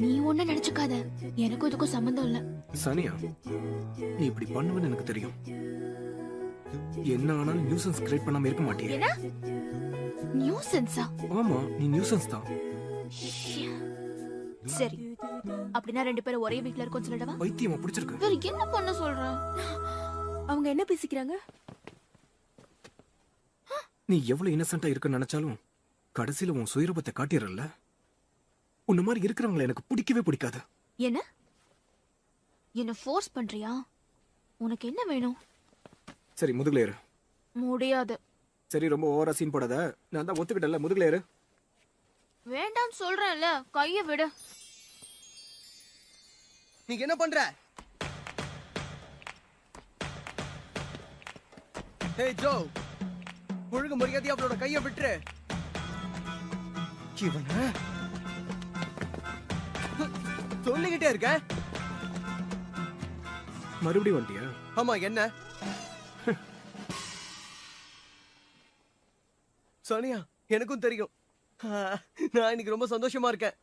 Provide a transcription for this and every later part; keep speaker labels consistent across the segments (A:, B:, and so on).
A: நீ ஒண்ணு நினைச்சுக்காத, எனக்கும் இதுக்கும் சம்பந்தம் இல்ல.
B: சனியா, நீ இப்படி பண்ணுவேன்னு எனக்கு தெரியும். என்ன ஆனாலும் நியூசன்ஸ் கிரியேட் பண்ணாம இருக்க மாட்டியே.
A: என்ன நியூசன்ஸா?
B: ஆமா, நீ நியூசன்ஸ் தான்.
A: சரி, அப்படின்னா ரெண்டு பேரும் ஒரே வீட்ல இருக்கோம் சொல்லடவா?
B: பைத்தியமா பிடிச்சிருக்கு.
A: வேற என்ன பண்ண சொல்ற?
C: அவங்க என்ன பேசிக்கிறாங்க?
B: நீ எவ்வளவு இன்னசென்ட்டா இருக்க நினைச்சாலும் கடைசியில உன் சுயரூபத்தை காட்டிடறல. உன்ன மாதிரி இருக்கிறவங்களை எனக்கு பிடிக்கவே பிடிக்காது.
A: என்ன ஃபோர்ஸ் பண்றியா? உனக்கு என்ன வேணும்?
B: சரி, முதுகுல ஏறு.
A: முடியாது.
B: சரி, ரொம்ப ஓவரா சீன் போடாத. நான் தான் ஒத்துக்கிட்டல, முதுகுல ஏறு.
A: வேண்டாம் சொல்றேன்ல, கைய விடு.
D: நீங்க என்ன பண்ற? ஹே ஜோ, ஒழுங்கு மரியாதையா அவளோட கைய விட்டுரு. இவன சொல்லிக்கிட்டே இருக்க.
B: மறுபடியும் வந்துட்டியா?
D: ஆமா, என்ன சோனியா? எனக்கும் தெரியும். நான் இன்னைக்கு ரொம்ப சந்தோஷமா இருக்கேன்.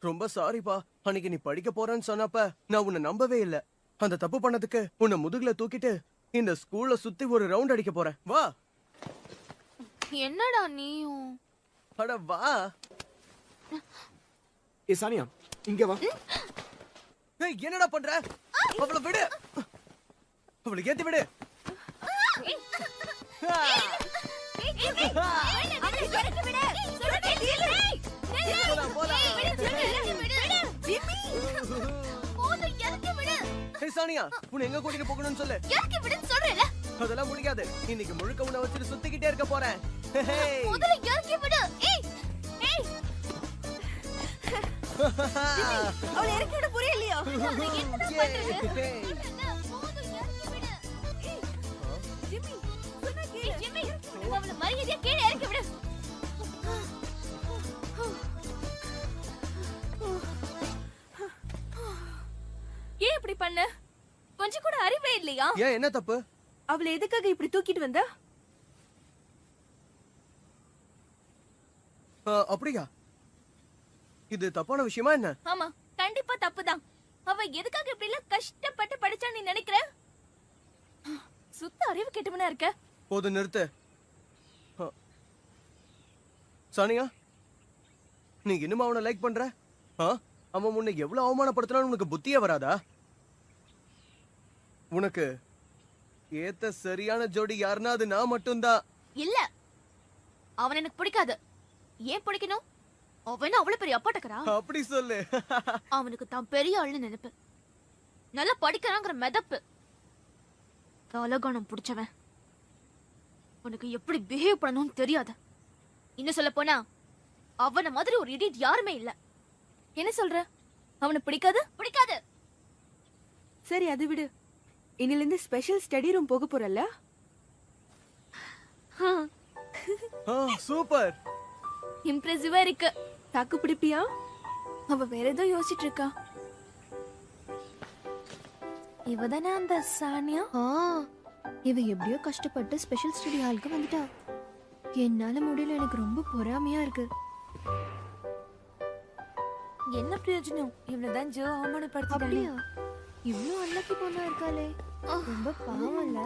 D: ரொம்ப சாரிப்பா. அன்னைக்கு நீ படிக்க போறேன்னு சொன்னப்ப நான் உன்னை நம்பவே இல்ல. அந்த தப்பு பண்ணதுக்கு உன்னை முதுகுல தூக்கிட்டு இந்த ஸ்கூல்ல சுத்தி ஒரு ரவுண்ட் அடிக்க போறேன். வா.
A: என்னடா நீயும்?
D: அட வா.
B: ஏ சானியா, இங்க வா.
D: ஏய், என்னடா பண்ற? அவளை விடு. அவளை ஏத்தி விடு. சானியா, உன்னை எங்க கூட்டிட்டு போகணும்னு சொல்லு. அதெல்லாம் முடியாது. இன்னைக்கு முழுக்க உன்னை வச்சுட்டு சுத்திக்கிட்டே இருக்க போறேன்.
C: அவளை இறக்கி விட புரியலையோ?
A: ஏன் இப்படி பண்ண? கொஞ்சம் கூட அறிவே இல்லையா?
D: ஏன், என்ன தப்பு?
C: அவளை எதுக்காக இப்படி தூக்கிட்டு வந்த?
D: அப்படியா? இது தப்பான விஷயமா என்ன?
A: ஆமா, கண்டிப்பா தப்புதான். அவ எதுக்காக இப்படி எல்லாம் கஷ்டப்பட்டு படிச்சா நீ நினைக்கிற? சுத்த அறிவு கெட்டவனா இருக்க.
D: போது, நிறுத்து. சானியா, நீ இன்னும் அவனை லைக் பண்ற? அவன் முன்ன எவ்வளவு அவமானப்படுத்தினாலும் உனக்கு புத்தியே வராதா? உனக்கு ஏத்த சரியான ஜோடி யாருன்னா அது நான் மட்டும்தான்.
A: இல்ல, அவன் எனக்கு பிடிக்காது. ஏன் பிடிக்கணும்? அவன் அவ்வளவு பெரிய அப்பாட்டக்கரா?
D: அப்படி சொல்லு.
A: அவனுக்கு தான் பெரிய ஆளுன்னு நினைப்பு. நல்லா படிக்கிறாங்கிற மெதப்பு. தலகானம் பிடிச்சவன். உனக்கு எப்படி பிஹேவ் பண்ணணும்னு தெரியாது. இன்னும் சொல்ல போனா அவன மாதிரி ஒரு இடியட் யாருமே இல்ல. என்ன சொல்ற? அவனை பிடிக்காது? பிடிக்காது.
C: சரி, அது விடு. இன்னில இருந்து ஸ்பெஷல் ஸ்டடி ரூம் போக போறல்ல?
D: சூப்பர்.
A: இம்ப்ரெசிவா இருக்கு.
C: தாக்கு பிடிப்பியா?
A: அவ வேற ஏதோ யோசிச்சுட்டு இருக்கா. இவதானே அந்த சானியா? இவ எப்படியோ கஷ்டப்பட்டு ஸ்பெஷல் ஸ்டடி ஹாலுக்கு வந்துட்டா. என்னால முடியல. எனக்கு ரொம்ப பொறாமையா இருக்கு. என்ன பிரயோஜனம்? இவனதான் ஜோ அவமானப்படுத்திட்டானே. இவ்ளோ அன்லக்கி பொண்ணா இருக்காளே. ரொம்ப பாவம் இல்ல?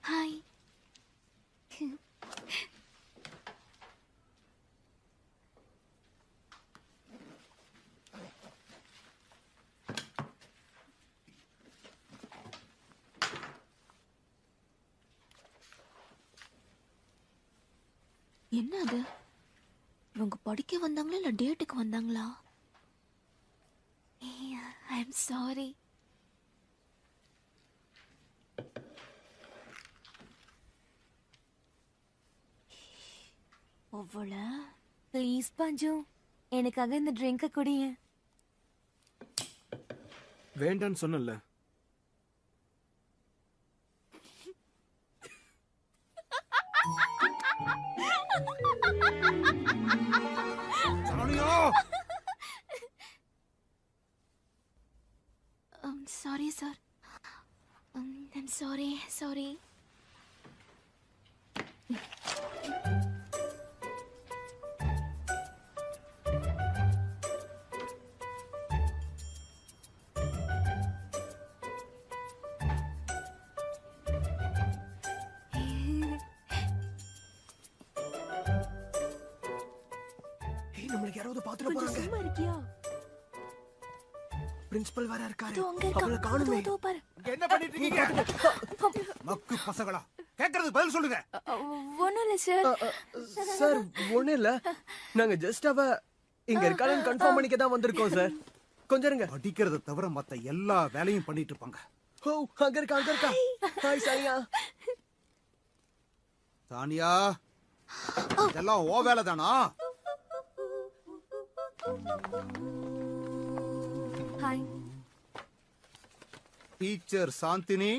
A: ஹாய். என்ன அது? இவங்க படிக்க வந்தாங்களா இல்ல டேட்டுக்கு வந்தாங்களா? I am sorry. ஒவ்வொரு ப்ளீஸ் பஞ்சு, எனக்காக இந்த ட்ரிங்கை குடிங்க.
B: வேண்டான்னு சொன்னல.
A: Sorry sir. I'm sorry sorry.
D: நம்மளுக்கு யாராவது பாத்துட்டு
C: கொஞ்சம்
D: போறாங்க.
C: சும்மா இருக்கியா?
D: பிரின்சிபல் வேற இருக்காரு.
A: அதோ அங்க இருக்கா.
D: அவளை காணுமே.
A: அதோ பாரு.
E: என்ன பண்ணிட்டு இருக்கீங்க? மக்கு பசங்களா, கேக்குறது பதில் சொல்லுங்க.
A: ஒண்ணும் இல்ல சார்.
D: சார் ஒண்ணு இல்ல, நாங்க ஜஸ்ட் அவ இங்க இருக்காளன்னு கன்ஃபார்ம் பண்ணிக்க தான் வந்திருக்கோம் சார். கொஞ்சம் இருங்க.
E: படிக்கிறத தவிர மத்த எல்லா வேலையும் பண்ணிட்டு இருப்பாங்க.
D: ஓ அங்க இருக்கா அங்க இருக்கா. ஹாய் சானியா.
E: சானியா, இதெல்லாம் ஓ வேலை தானா?
A: ஹாய்.
E: Teacher Chandini,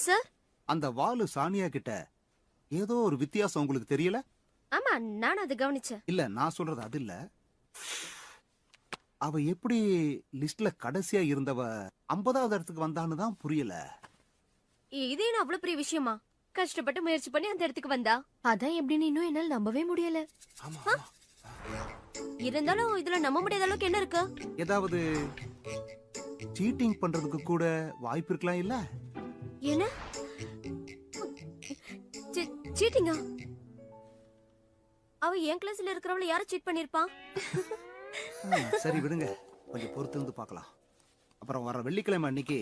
F: sir.
E: அந்த வாலு சானியா கிட்ட ஏதோ ஒரு வித்தியாசம் உங்களுக்கு தெரியல?
F: ஆமா, நான் அதை கவனிச்சேன்.
E: இல்ல, நான் சொல்றது அது இல்ல. அவ எப்படி லிஸ்ட்ல கடைசியா இருந்தவ 50வது இடத்துக்கு வந்தான்னு தான் புரியல.
F: இது என்ன அவ்வளவு பெரிய விஷயமா? கஷ்டப்பட்டு முயற்சி பண்ணி அந்த இடத்துக்கு வந்தா.
A: அதான் எப்படின்னு இன்னும் என்னால நம்பவே முடியல.
F: இருந்தாலும் இதுல நம்ப முடியாத அளவுக்கு என்ன இருக்கு?
E: ஏதாவது சீட்டிங் பண்றதுக்கு கூட வாய்ப்பு இருக்கலாம் இல்ல?
F: என்ன சீட்டிங்கா? அவ என் கிளாஸ்ல இருக்கிறவள யார சீட் பண்ணிருப்பான்?
E: சரி விடுங்க, கொஞ்சம் பொறுத்து இருந்து பார்க்கலாம். அப்புறம் வர வெள்ளிக்கிழமை அன்னைக்கு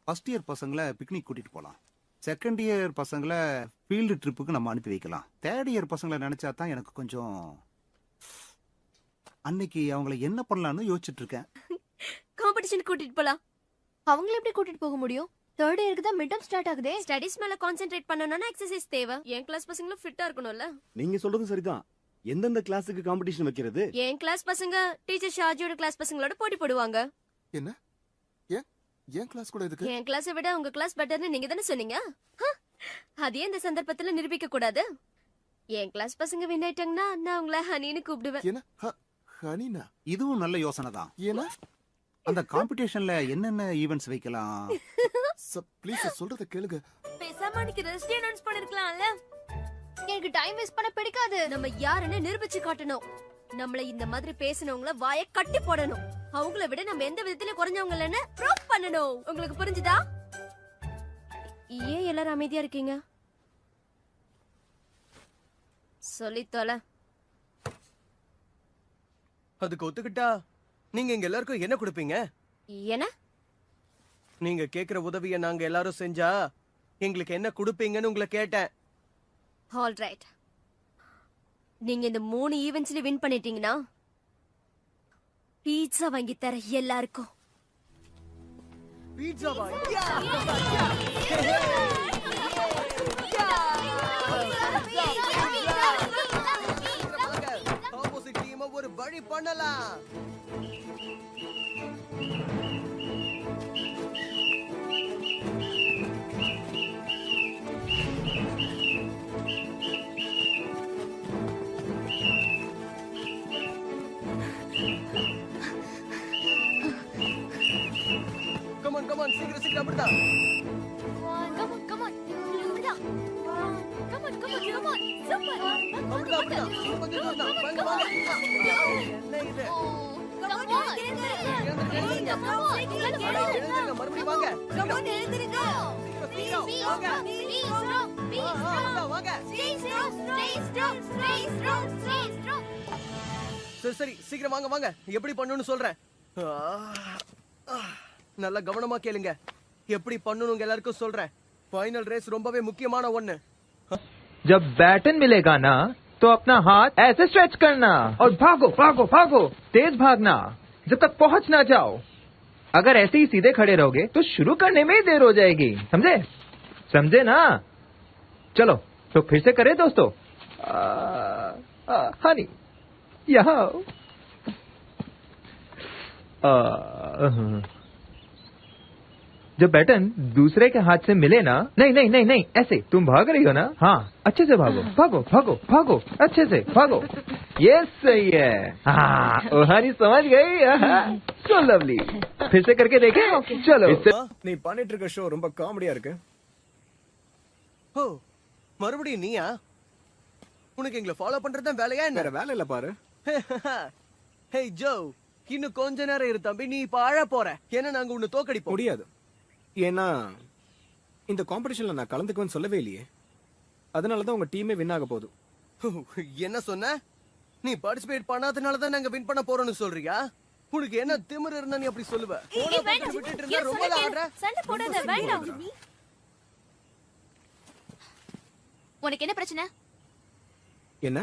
E: ஃபர்ஸ்ட் இயர் பசங்களை பிக்னிக் கூட்டிட்டு போலாம். செகண்ட் இயர் பசங்களை ஃபீல்டு ட்ரிப்புக்கு நம்ம அனுப்பி வைக்கலாம். தேர்ட் இயர் பசங்களை நினைச்சா தான் எனக்கு கொஞ்சம் அன்னைக்கு அவங்கள என்ன பண்ணலாம்னு யோசிச்சுட்டு இருக்கேன்.
F: காம்படிஷன் கூட்டிட்டு போலாம்.
A: அவங்கள எப்படி கூட்டிட்டு போக முடியும்? தேர்ட் இயருக்கு தான் மிட் டர்ம் ஸ்டார்ட் ஆகுதே.
F: ஸ்டடீஸ் மேல கான்சென்ட்ரேட் பண்ணனும்னா எக்ஸர்சைஸ் தேவை. என் கிளாஸ் பசங்களும் ஃபிட்டா இருக்கணும்ல.
G: நீங்க சொல்றது சரிதான். எந்தெந்த கிளாஸுக்கு காம்படிஷன் வைக்கிறது?
F: என் கிளாஸ் பசங்க டீச்சர் ஷாஜியோட கிளாஸ் பசங்களோட போட்டி போடுவாங்க.
H: என்ன? ஏன் கிளாஸ் கூட எதுக்கு?
F: என் கிளாஸை விட உங்க கிளாஸ் பெட்டர்னு நீங்க தானே சொன்னீங்க. அதே இந்த சந்தர்ப்பத்துல நிரூபிக்க கூடாது. என் கிளாஸ் பசங்க வின் ஆயிட்டாங்கன்னா நான் உங்களை ஹனின்னு கூப்பிடுவேன்.
H: என்ன? ஹனினா?
E: இதுவும் நல்ல யோசனை தான்.
H: ஏன்னா
E: அந்த காம்படிஷன்ல என்னென்ன ஈவென்ட்ஸ் வைக்கலாம்?
H: ப்ளீஸ் சொல்றத கேளுங்க.
F: பேசாம அன்னைக்கு ரெஸ்ட் அனௌன்ஸ் பண்ணிருக்கலாம்ல.
A: எனக்கு டைம் வேஸ்ட் பண்ண பிடிக்காது.
F: நம்ம யாருன்னு நிரூபிச்சு காட்டணும். நம்மள இந்த மாதிரி பேசினவங்கள வாயை கட்டி போடணும். அவங்கள விட நம்ம எந்த விதத்துல குறைஞ்சவங்க இல்லைன்னு ப்ரூவ் பண்ணணும். உங்களுக்கு புரிஞ்சுதா? ஏன் எல்லாரும் அமைதியா இருக்கீங்க? சொல்லி தொலை.
D: அதுக்கு ஒத்துக்கிட்டா நீங்க இங்க எல்லாருக்கும் என்ன கொடுப்பீங்க?
F: என்ன?
D: நீங்க கேக்குற உதவியை நாங்க எல்லாரும் செஞ்சா எங்களுக்கு என்ன கொடுப்பீங்கன்னு உங்களை கேட்டேன்.
F: All right. நீங்க இந்த 3 ஈவென்ட்ஸ்ல வின் பண்ணிட்டீங்கன்னா பீட்சா வாங்கி தர எல்லாருக்கும்.
D: பீட்சாவா? ஆப்போசிட் டீம் ஒரு வழி பண்ணலாம். கமான் சீக்கிரம் சீக்கிரம் அப்படிதான்.
A: Come on. இப்படிதான். Come on. Super.
D: அப்படிதான் ரொம்ப தூரம் தான். வாங்க வாங்க. என்ன இது? எழுந்திருங்க மறுபடியும் வாங்க. வாங்க. சரி சீக்கிரம் வாங்க. எப்படி பண்ணணும்னு சொல்றேன். நல்லா கவனமா கேளுங்க. எப்படி பண்ணணுங்க எல்லாருக்கும் சொல்றேன். ஃபைனல் ரேஸ் ரொம்பவே முக்கியமான ஒண்ணு.
I: जब बैटन मिलेगा ना तो अपना हाथ ऐसे स्ट्रेच करना और भागो भागो भागो, तेज भागना जब तक पहुंच ना जाओ. अगर ऐसे ही सीधे खड़े रहोगे तो शुरू करने में ही देर हो जाएगी. समझे? समझे ना? चलो तो फिर से करें दोस्तों. हनी यहाँ जब बैटन दूसरे के हाथ से मिले ना, नहीं नहीं नहीं नहीं ऐसे तुम भाग रही हो ना, हाँ अच्छे से भागो भागो भागो भागो, अच्छे से भागो. ये सही है. हाँ ओहानी समझ गई. So lovely. फिर से करके देखें. चलो.
B: நீ பண்ணிட்டு இருக்க ஷோ ரொம்ப காமெடியா இருக்கு.
D: ஓ மறுபடியும் நீயா? உனக்கு எங்களை ஃபாலோ பண்றது தான் வேலையா என்ன?
B: வேற வேலை இல்ல பாரு.
D: ஹே ஜோ, இன்னும் கொஞ்ச நேரம் இரு தம்பி, நீ இப்ப அழ போற. ஏன்னா நாங்க உன்னை தோக்கடிப்போம்.
B: முடியாது. ஏன்னா இந்த காம்படிஷன்ல நான் கலந்துக்குவேன்னு சொல்லவே இல்லையே. அதனாலதான் உங்க டீமே வின் ஆக போகுது.
D: என்ன சொன்ன? நீ பார்ட்டிசிபேட் பண்ணாதனால தான் நாங்க வின் பண்ண போறோம்னு சொல்றியா? உனக்கு என்ன திமிரு இருந்தா நீ அப்படி சொல்லுவ? போடா பக்கத்துல விட்டுட்டு இருந்தா ரொம்ப ஆடுற.
A: சண்டை போடாத, வேண்டாம். உனக்கு என்ன பிரச்சனை?
B: என்ன?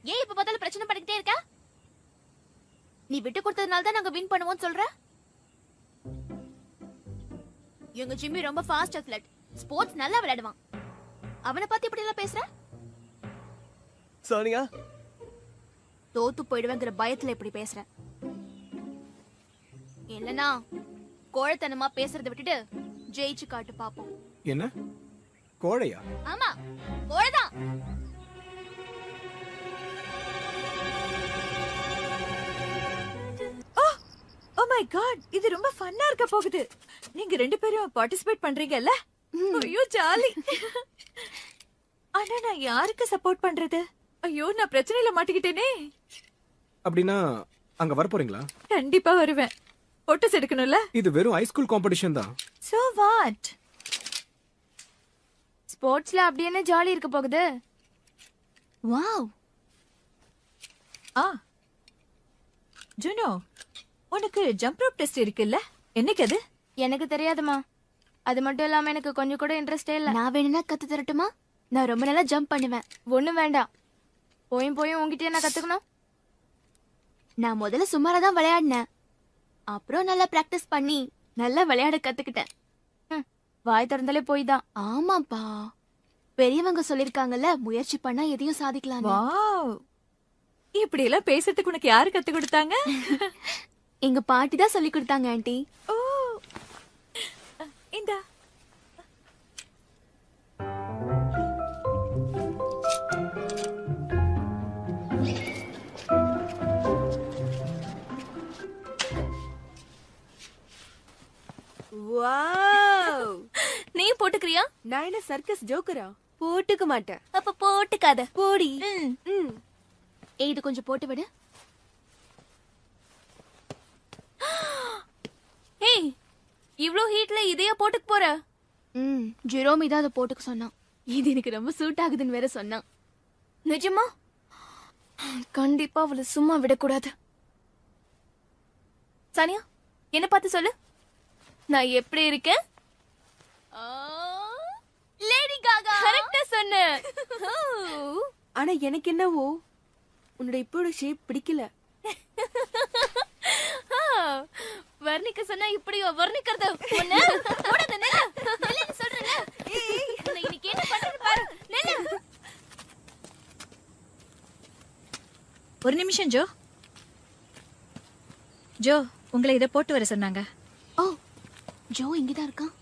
A: ஏன் இப்ப முதல்ல பிரச்சனை பண்ணிக்கிட்டே இருக்க? நீ விட்டு கொடுத்ததுனால தான் நாங்க வின் பண்ணுவோம் சொல்ற? எங்க ஜிம்மி ரொம்ப ஃபாஸ்ட் அத்லெட், ஸ்போர்ட்ஸ் நல்லா விளையாடுவான். அவனை பத்தி இப்படி எல்லாம் பேசுற?
D: சானியா,
A: தோத்து போயிடுவேங்கிற பயத்துல இப்படி பேசுற. இல்லனா கோழைத்தனமா பேசுறதை விட்டுட்டு ஜெயிச்சு காட்டு பாப்போம்.
B: என்ன கோழையா?
A: ஆமா கோழைதான்.
J: ஓ மை காட், இது ரொம்ப ஃபன்னா இருக்க போகுது. நீங்க ரெண்டு பேரும் பார்ட்டிசிபேட் பண்றீங்கல்ல? ஐயோ ஜாலி. ஆனா நான் யாருக்கு சப்போர்ட் பண்றது? ஐயோ நான் பிரச்சனையில மாட்டிக்கிட்டேனே.
B: அப்படின்னா அங்க வர போறீங்களா?
J: கண்டிப்பா வருவேன். போட்டோஸ் எடுக்கணும்ல?
B: இது வெறும் ஹைஸ்கூல் காம்படிஷன் தான்.
J: So what?
A: ஸ்போர்ட்ஸ்ல அப்படி என்ன ஜாலி இருக்க போகுது? வாவ்.
J: ஜுனோ, உனக்கு ஜம்ப் ரோப் டெஸ்ட் இருக்குல்ல? என்னைக்கு அது?
A: எனக்கு தெரியாதுமா. அது மட்டும் இல்லாம எனக்கு கொஞ்சம் கூட இன்ட்ரெஸ்டே இல்ல. நான் வேணும்னா கத்து தரட்டுமா? நான் ரொம்ப நல்லா ஜம்ப் பண்ணுவேன். ஒண்ணும் வேண்டாம். போயும் உங்ககிட்டயே நான் கத்துக்கணும். நான் முதல்ல சுமாரா தான் விளையாடினேன். அப்புறம் நல்லா பிராக்டிஸ் பண்ணி நல்லா விளையாட கத்துக்கிட்டேன். வாய் திறந்தாலே போய் தான். ஆமாப்பா, பெரியவங்க சொல்லிருக்காங்கல்ல, முயற்சி பண்ணா எதையும் சாதிக்கலாம்.
J: வாவ், இப்படி எல்லாம் பேசுறதுக்கு உனக்கு யாரு கத்து கொடுத்தாங்க?
A: எங்க பாட்டி தான் சொல்லி கொடுத்தாங்க ஆண்டி.
J: ஓ இந்தா.
C: வாவ்,
A: நீ போட்டுக்கிறியா?
C: நான் என்ன சர்க்கஸ் ஜோக்கரா? போட்டுக்க மாட்டேன்.
A: அப்ப போட்டுக்காத.
C: போடி.
A: ஏய், இது கொஞ்சம் போட்டு விடு. ஏய், இவ்ளோ ஹீட்ல இதையா போட்டுக்க போற? ஜெரோமி தான் அதை போட்டுக்க சொன்னான். இது எனக்கு ரொம்ப சூட் ஆகுதுன்னு வேற சொன்னான். நிஜமா? கண்டிப்பா அவளை சும்மா விடக்கூடாது. சானியா, என்ன பார்த்து சொல்லு. நான் எப்படி இருக்கேன்? லேடி காகா. கரெக்ட்டா சொன்ன.
C: ஆனா எனக்கு என்னவோ உன்னோட இப்போட ஷேப் பிடிக்கல.
A: வர்ணிக்க சொன்னா இப்படியோ வர்ணிக்கிறது? ஒண்ணு போடாத. நெல்ல சொல்றேன்ல. உன்னை இன்னைக்கு என்ன பண்றது பாரு. நெல்ல.
J: ஒரு நிமிஷம் ஜோ. ஜோ, உங்களை இதை போட்டு வர சொன்னாங்க.
A: ஓ, ஜோ இங்கதான் இருக்கான்.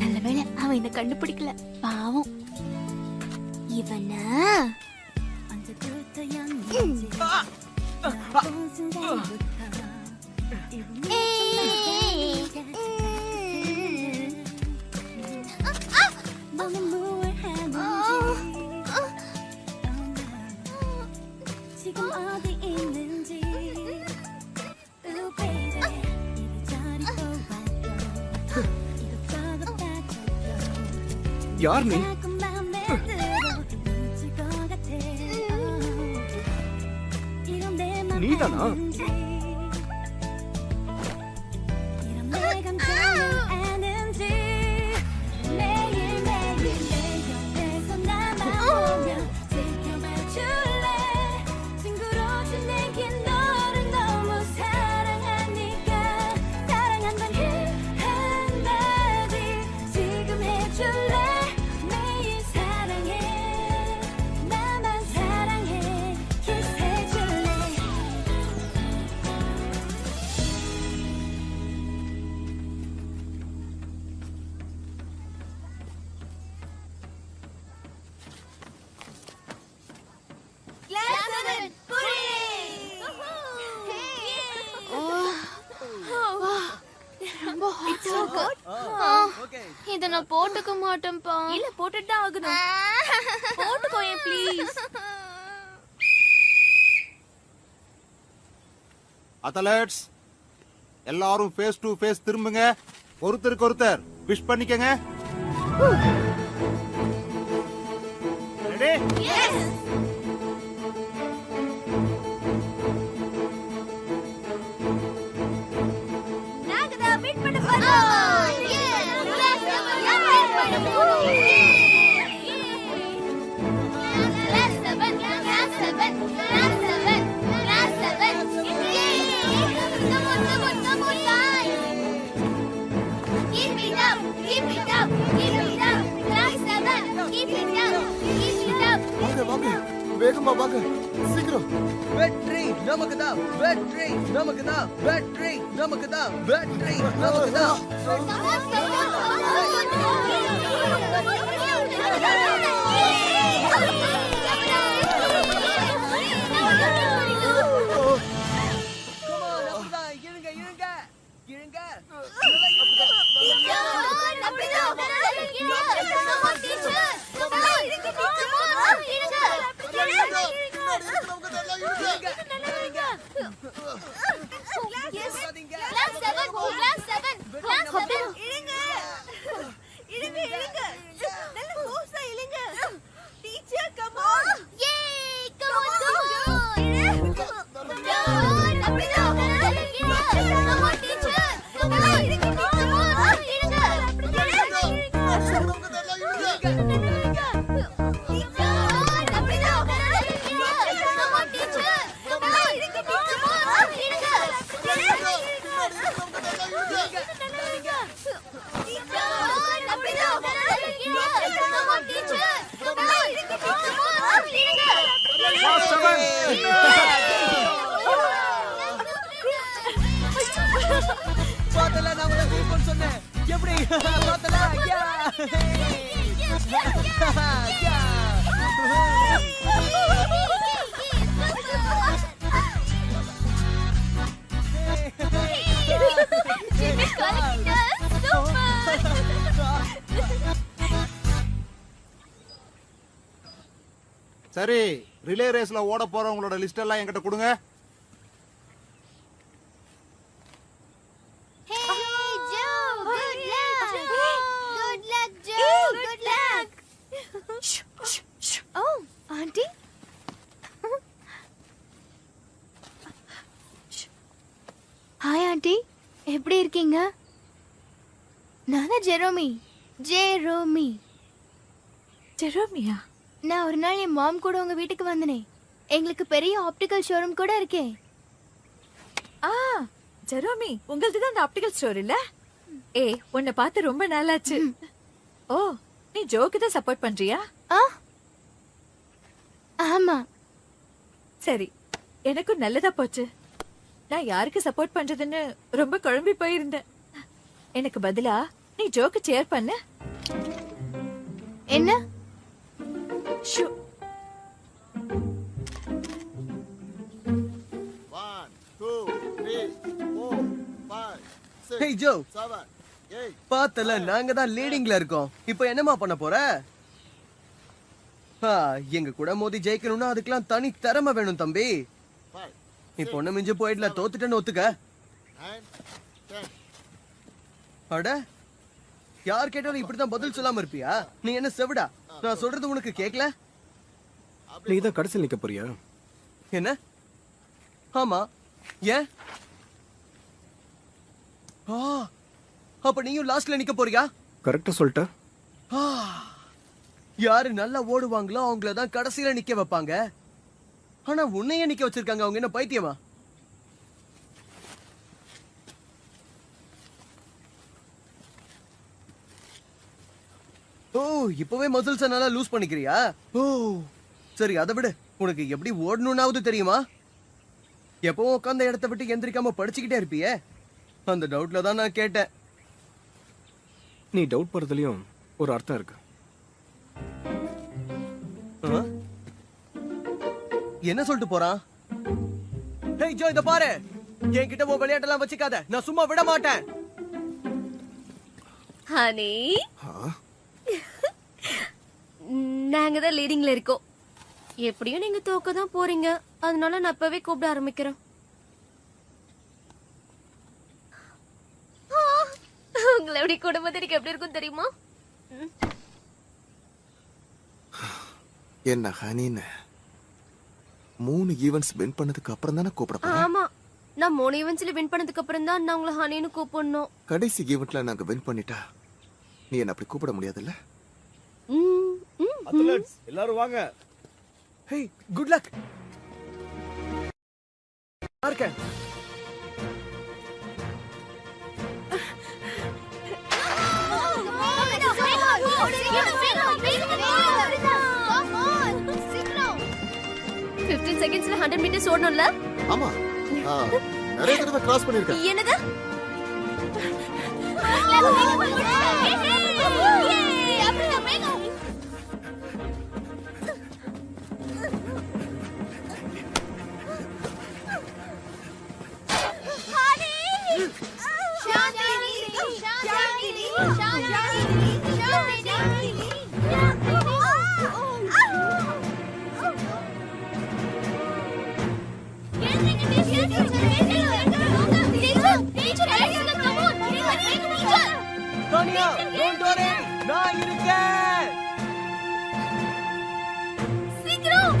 A: நல்ல வேளை அவன் என்ன கண்டுபிடிக்கல. பாவம் இவன.
B: யார் நீ? நீதானா?
A: இத நான் போட்டுக்க மாட்டேன்ப்பா.
F: இல்ல போட்டுட்டு தான் ஆகணும். போட்டுக்கோயே ப்ளீஸ்.
E: அத்லெட்ஸ் எல்லாரும் ஃபேஸ் டு ஃபேஸ் திரும்புங்க. ஒருத்தருக்கு ஒருத்தர் விஷ் பண்ணிக்கங்க. ரெடி?
F: எஸ். நாங்க தான் மீட் பண்ண போறோம்.
H: வாங்க வேகமா வாங்க சீக்கிரம்.
D: வெற்றி நமக்குதான், வெற்றி நமக்குதான், வெற்றி நமக்குதான், வெற்றி நமக்குதான். இழுங்க இழுங்க இழுங்க. பாத்தல நான் உனக்கு கூப்பன் சொன்னேன். எப்படி பாத்தல?
E: சரி, ரிலே ரேஸ்ல ஓட போறவங்களோட லிஸ்ட் எல்லாம் என்கிட்ட கொடுங்க.
A: ஆண்டி, ஹாய் ஆண்டி, எப்படி இருக்கீங்க? நான் ஜெரோமி.
J: ஜெரோமியா?
A: நான் ஒரு நாள் என் மாம் கூட உங்க வீட்டுக்கு வந்தனே. எங்களுக்கு பெரிய ஆப்டிக்கல் ஷோரூம் கூட இருக்கே.
J: ஜெரோமி, உங்களது தான் அந்த ஆப்டிகல் ஸ்டோர் இல்ல? உன்னை பார்த்து ரொம்ப நாளாச்சு. ஓ, நீ ஜோக்கு தான் சப்போர்ட் பண்றியா?
A: ஆமா.
J: சரி, எனக்கும் நல்லதா போச்சு. நான் யாருக்கு சப்போர்ட் பண்றதுன்னு ரொம்ப குழம்பி போயிருந்தேன். எனக்கு பதிலா நீ ஜோக்கு சேர் பண்ணு.
A: என்ன?
J: ஷூ.
H: 1 2 3 4 5 6
D: Hey Joe,
H: 7 8.
D: பாத்தல நாங்க தான் லீடிங்ல இருக்கோம். இப்போ என்னமா பண்ண போற? எங்க கூட மோதி ஜெயிக்கணும்னா அதுக்கெல்லாம் தனி திறமை வேணும் தம்பி. இப்போ ஒண்ணு மிஞ்சு போயிடல, தோத்துட்டேன்னு ஒத்துக்க.
H: 9 10.
D: அட, யார் கேட்டாலும் இப்படிதான் பதில் சொல்லாம இருப்பியா? நீ என்ன செவிடா? நான் சொல்றது உனக்கு கேக்கல?
B: நீ தான் கடைசியில் நிக்க போறியா?
D: என்ன ஆமா, ஏன்? அப்ப நீயும் லாஸ்ட்ல நிக்க போறியா?
B: கரெக்டா சொல்லிட்ட.
D: யாரு நல்லா ஓடுவாங்களோ அவங்கள தான் கடைசியில நிக்க வைப்பாங்க. ஆனா உன்னையே நிக்க வச்சிருக்காங்க. அவங்க என்ன பைத்தியமா? ஓ, இப்பவே மசில்ஸ நல்லா லூஸ் பண்ணிக்கிறியா? ஓ சரி, அதை விடு. உனக்கு எப்படி ஓடணும்னாவது தெரியுமா? எப்பவும் உட்கார்ந்த இடத்த விட்டு எந்திரிக்காம படிச்சுக்கிட்டே இருப்பியே, அந்த டவுட்ல தான் நான் கேட்டேன்.
B: நீ டவுட் பண்றதுலயும் ஒரு அர்த்தம் இருக்கு.
D: என்ன சொல்லிட்டு போறான்? ஹேய் ஜோ, இத பாரு. என்கிட்ட உன் விளையாட்டெல்லாம் வச்சுக்காத. நான் சும்மா விட மாட்டேன்.
F: ஹனி, நாங்க தான் லீடிங்ல இருக்கோம். எப்படியும் நீங்க தோக்க தான் போறீங்க. அதனால நான் இப்பவே கூப்பிட ஆரம்பிக்கிறேன். உங்களை எப்படி குடும்பத்திற்கு எப்படி இருக்கும் தெரியுமா?
H: என்ன ஹனின்னு 3 ஈவென்ட்ஸ் வின் பண்ணதுக்கு அப்புறம் தானே கூப்பிட?
F: ஆமா, நான் 3 ஈவென்ட்ஸ்ல வின் பண்ணதுக்கு அப்புறம் தான் நான் உங்களை ஹனின்னு கூப்பிடணும்.
H: கடைசி ஈவென்ட்ல நாங்க வின் பண்ணிட்டா நீ என்ன அப்படி கூப்பிட முடியாதுல்ல?
G: அத்லெட்ஸ் எல்லாரும் வாங்க.
D: Hey, good luck. மார்க்க
F: செகண்ட்ஸ்ல 100 மீட்டர்ஸ் ஓடணும்ல?
H: ஆமா, நிறைய தடவை கிராஸ் பண்ணிருக்கேன்.
F: என்னது?
D: Sonia, don't worry. நான் இருக்கேன்.
F: சீக்கிரம்.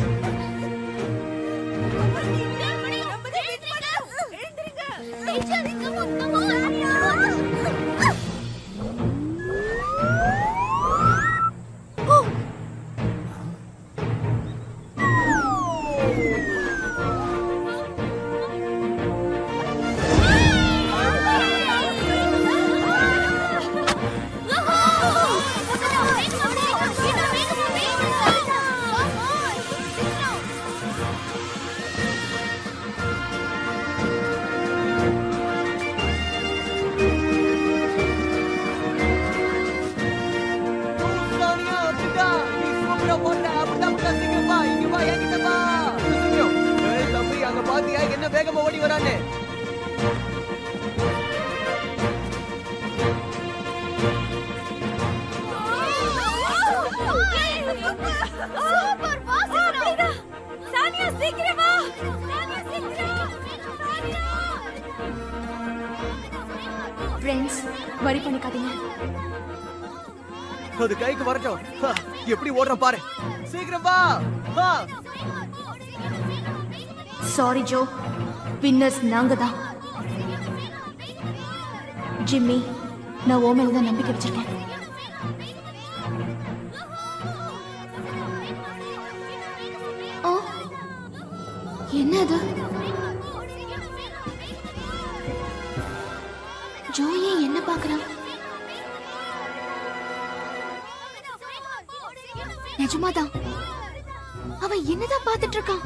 D: என்ன வேகமா ஓடி வரானே?
A: ஃப்ரெண்ட்ஸ், வரி பண்ணிக்காதீங்க.
D: அது கைக்கு வரட்டும். எப்படி ஓடுறான் பாரு. சீக்கிரம் வா.
A: சாரி ஜோ, வின்னர்ஸ் நாங்க தான். ஜிம்மி, நான் ஓ மேல தான் நம்பிக்கை வச்சிருக்கேன். என்னது? ஜோ ஏன் என்ன பாக்குறான்? நிஜமாதான் அவன் என்னதான் பாத்துட்டு இருக்கான்?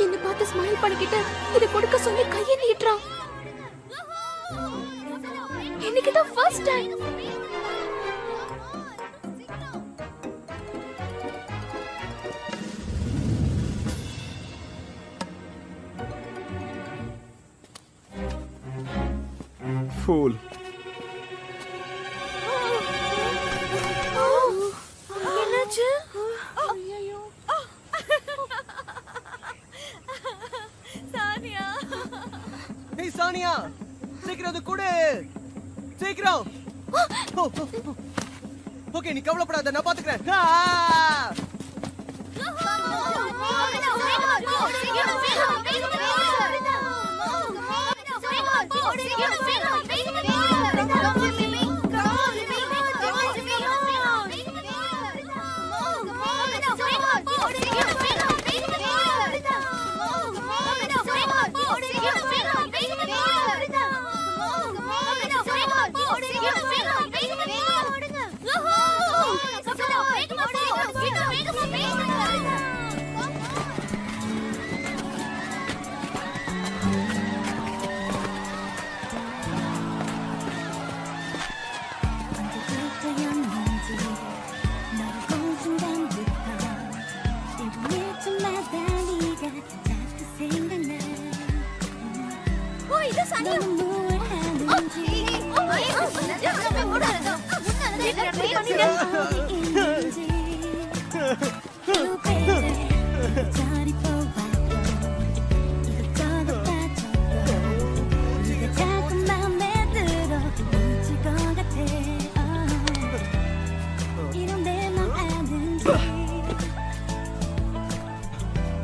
A: என்ன பார்த்து ஸ்மைல் பண்ணிக்கிட்டு இத கொடுக்க சொல்லி கையை நீட்டுறான். இன்னைக்குதான் ஃபர்ஸ்ட் டைம்.
B: Fool.
F: என்னாச்சு? சானியா.
D: ஏய் சானியா, சீக்கிரம் அது கொடு. சீக்கிரம். ஓகே நீ கவலைப்படாத, நான் பாத்துக்கிறேன்.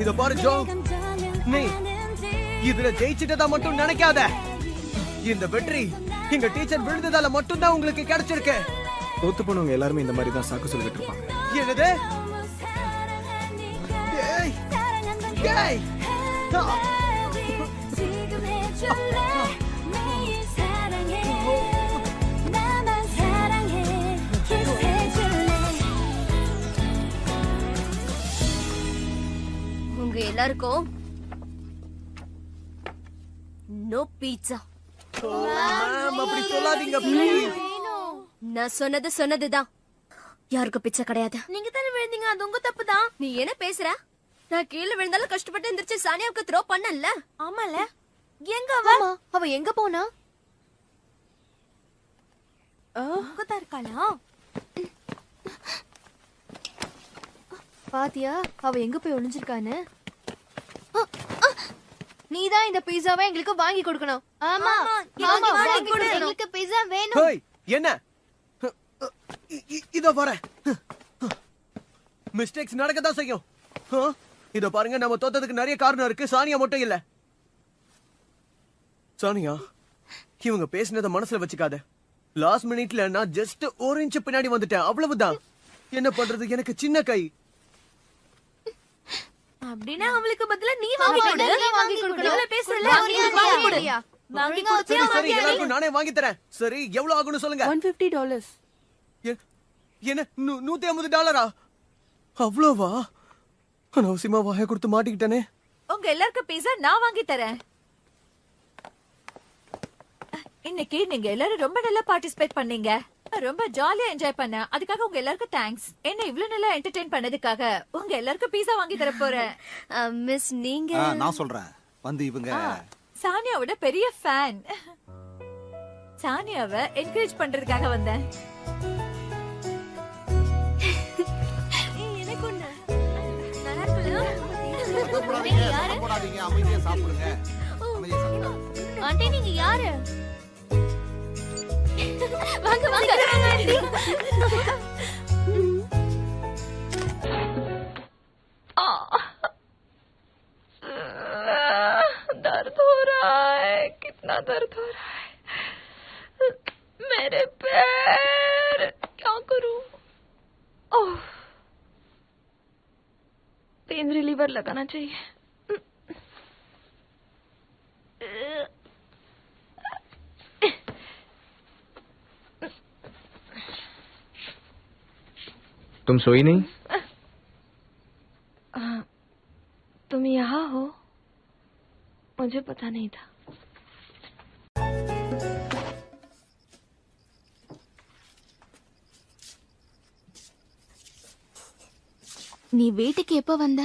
D: இத பாரு ஜோ, நீ இதுல ஜெயிச்சிட்டதா மட்டும் நினைக்காத. இந்த வெற்றி எங்க டீச்சர் விழுந்ததால மட்டும் தான் உங்களுக்கு கிடைச்சிருக்கு.
B: தோத்து போனவங்க எல்லாருமே இந்த மாதிரி தான் சாக்கு சொல்லிட்டு இருப்பாங்க.
D: என்னது? ஏய் ஏய்
F: உங்க எல்லாருக்கும் நோ பீட்சா.
D: மேம் அப்படி சொல்லாதீங்க ப்ளீஸ்.
F: நான் சொன்னதுதான். யாருக்கும் பிச்சை கிடையாது. நீங்க தானே விழுந்தீங்க, அது உங்க தப்பு தான். நீ என்ன பேசுற? நான் கீழே விழுந்தாலும் கஷ்டப்பட்டு எந்திரிச்சு சானியாவுக்கு த்ரோ பண்ணல. ஆமால. எங்க அவ எங்க போனா? அங்கதான் இருக்காளா?
A: பாத்தியா அவ எங்க போய் ஒளிஞ்சிருக்கான்னு? நீதான் இந்த பீஸாவை எங்களுக்கு வாங்கி கொடுக்கணும். ஆமா வாங்கி கொடு. எங்களுக்கு பீஸா வேணும்.
D: ஹேய் என்ன? இதோ பாரு, மிஸ்டேக்ஸ் நடக்கதான் செய்யும். இதோ பாருங்க, நம்ம தோத்ததுக்கு நிறைய காரணம் இருக்கு, சானியா மட்டும் இல்ல. சானியா, இவங்க பேசினத மனசுல வச்சுக்காத. லாஸ்ட் மினிட்ல நான் ஜஸ்ட் ஒரு இன்ச் பின்னாடி வந்துட்டேன், அவ்வளவுதான். என்ன பண்றது, எனக்கு சின்ன கை.
F: அப்படினா அவளுக்கு பதிலா நீ வாங்கி கொடு.
A: வாங்கி கொடுக்கணும்.
F: இவள பேசல.
A: வாங்கி கொடு.
F: வாங்கி கொடுத்து
D: சரி எல்லாருக்கும் நானே வாங்கி தரேன். சரி எவ்வளவு ஆகும்னு சொல்லுங்க.
C: $150.
D: என்ன $150? அவ்வளோவா? அனவசியமா வாய கொடுத்து மாட்டிக்கிட்டேனே.
J: உங்க எல்லாருக்கும் பீஸா நான் வாங்கி தரேன். இன்னைக்கு நீங்க எல்லாரும் ரொம்ப நல்லா பார்ட்டிசிபேட் பண்ணீங்க. ரொம்ப ஜாலியா என்ஜாய் பண்ண. அதுக்காக உங்க எல்லாருக்கும் தேங்க்ஸ். என்ன இவ்ளோ நல்லா என்டர்டெயின் பண்ணதுக்காக உங்க எல்லாருக்கும் பீஸா வாங்கி தர போறேன்.
F: மிஸ் நீங்க
E: நான் சொல்றேன். வந்து இவங்க
J: சானியாவோட பெரிய ஃபேன். சானியாவை என்கரேஜ் பண்றதுக்காக வந்தேன்.
F: எனக்கு ஒண்ணு நல்லா இருக்குல்ல? யாரு?
E: போடாதீங்க, அமைதியா சாப்பிடுங்க. அமைதியா சாப்பிடுங்க.
F: ஆண்டி நீங்க யாரு? வாங்க வாங்க ஆண்டி.
J: दर्द हो रहा है, कितना दर्द हो रहा है मेरे पैर. क्या करूं? ओह, पेन रिलीवर लगाना चाहिए.
I: तुम सोई नहीं?
J: तुम यहाँ हो? मुझे पता नहीं था.
A: நீ வீட்டுக்கு எப்ப வந்த?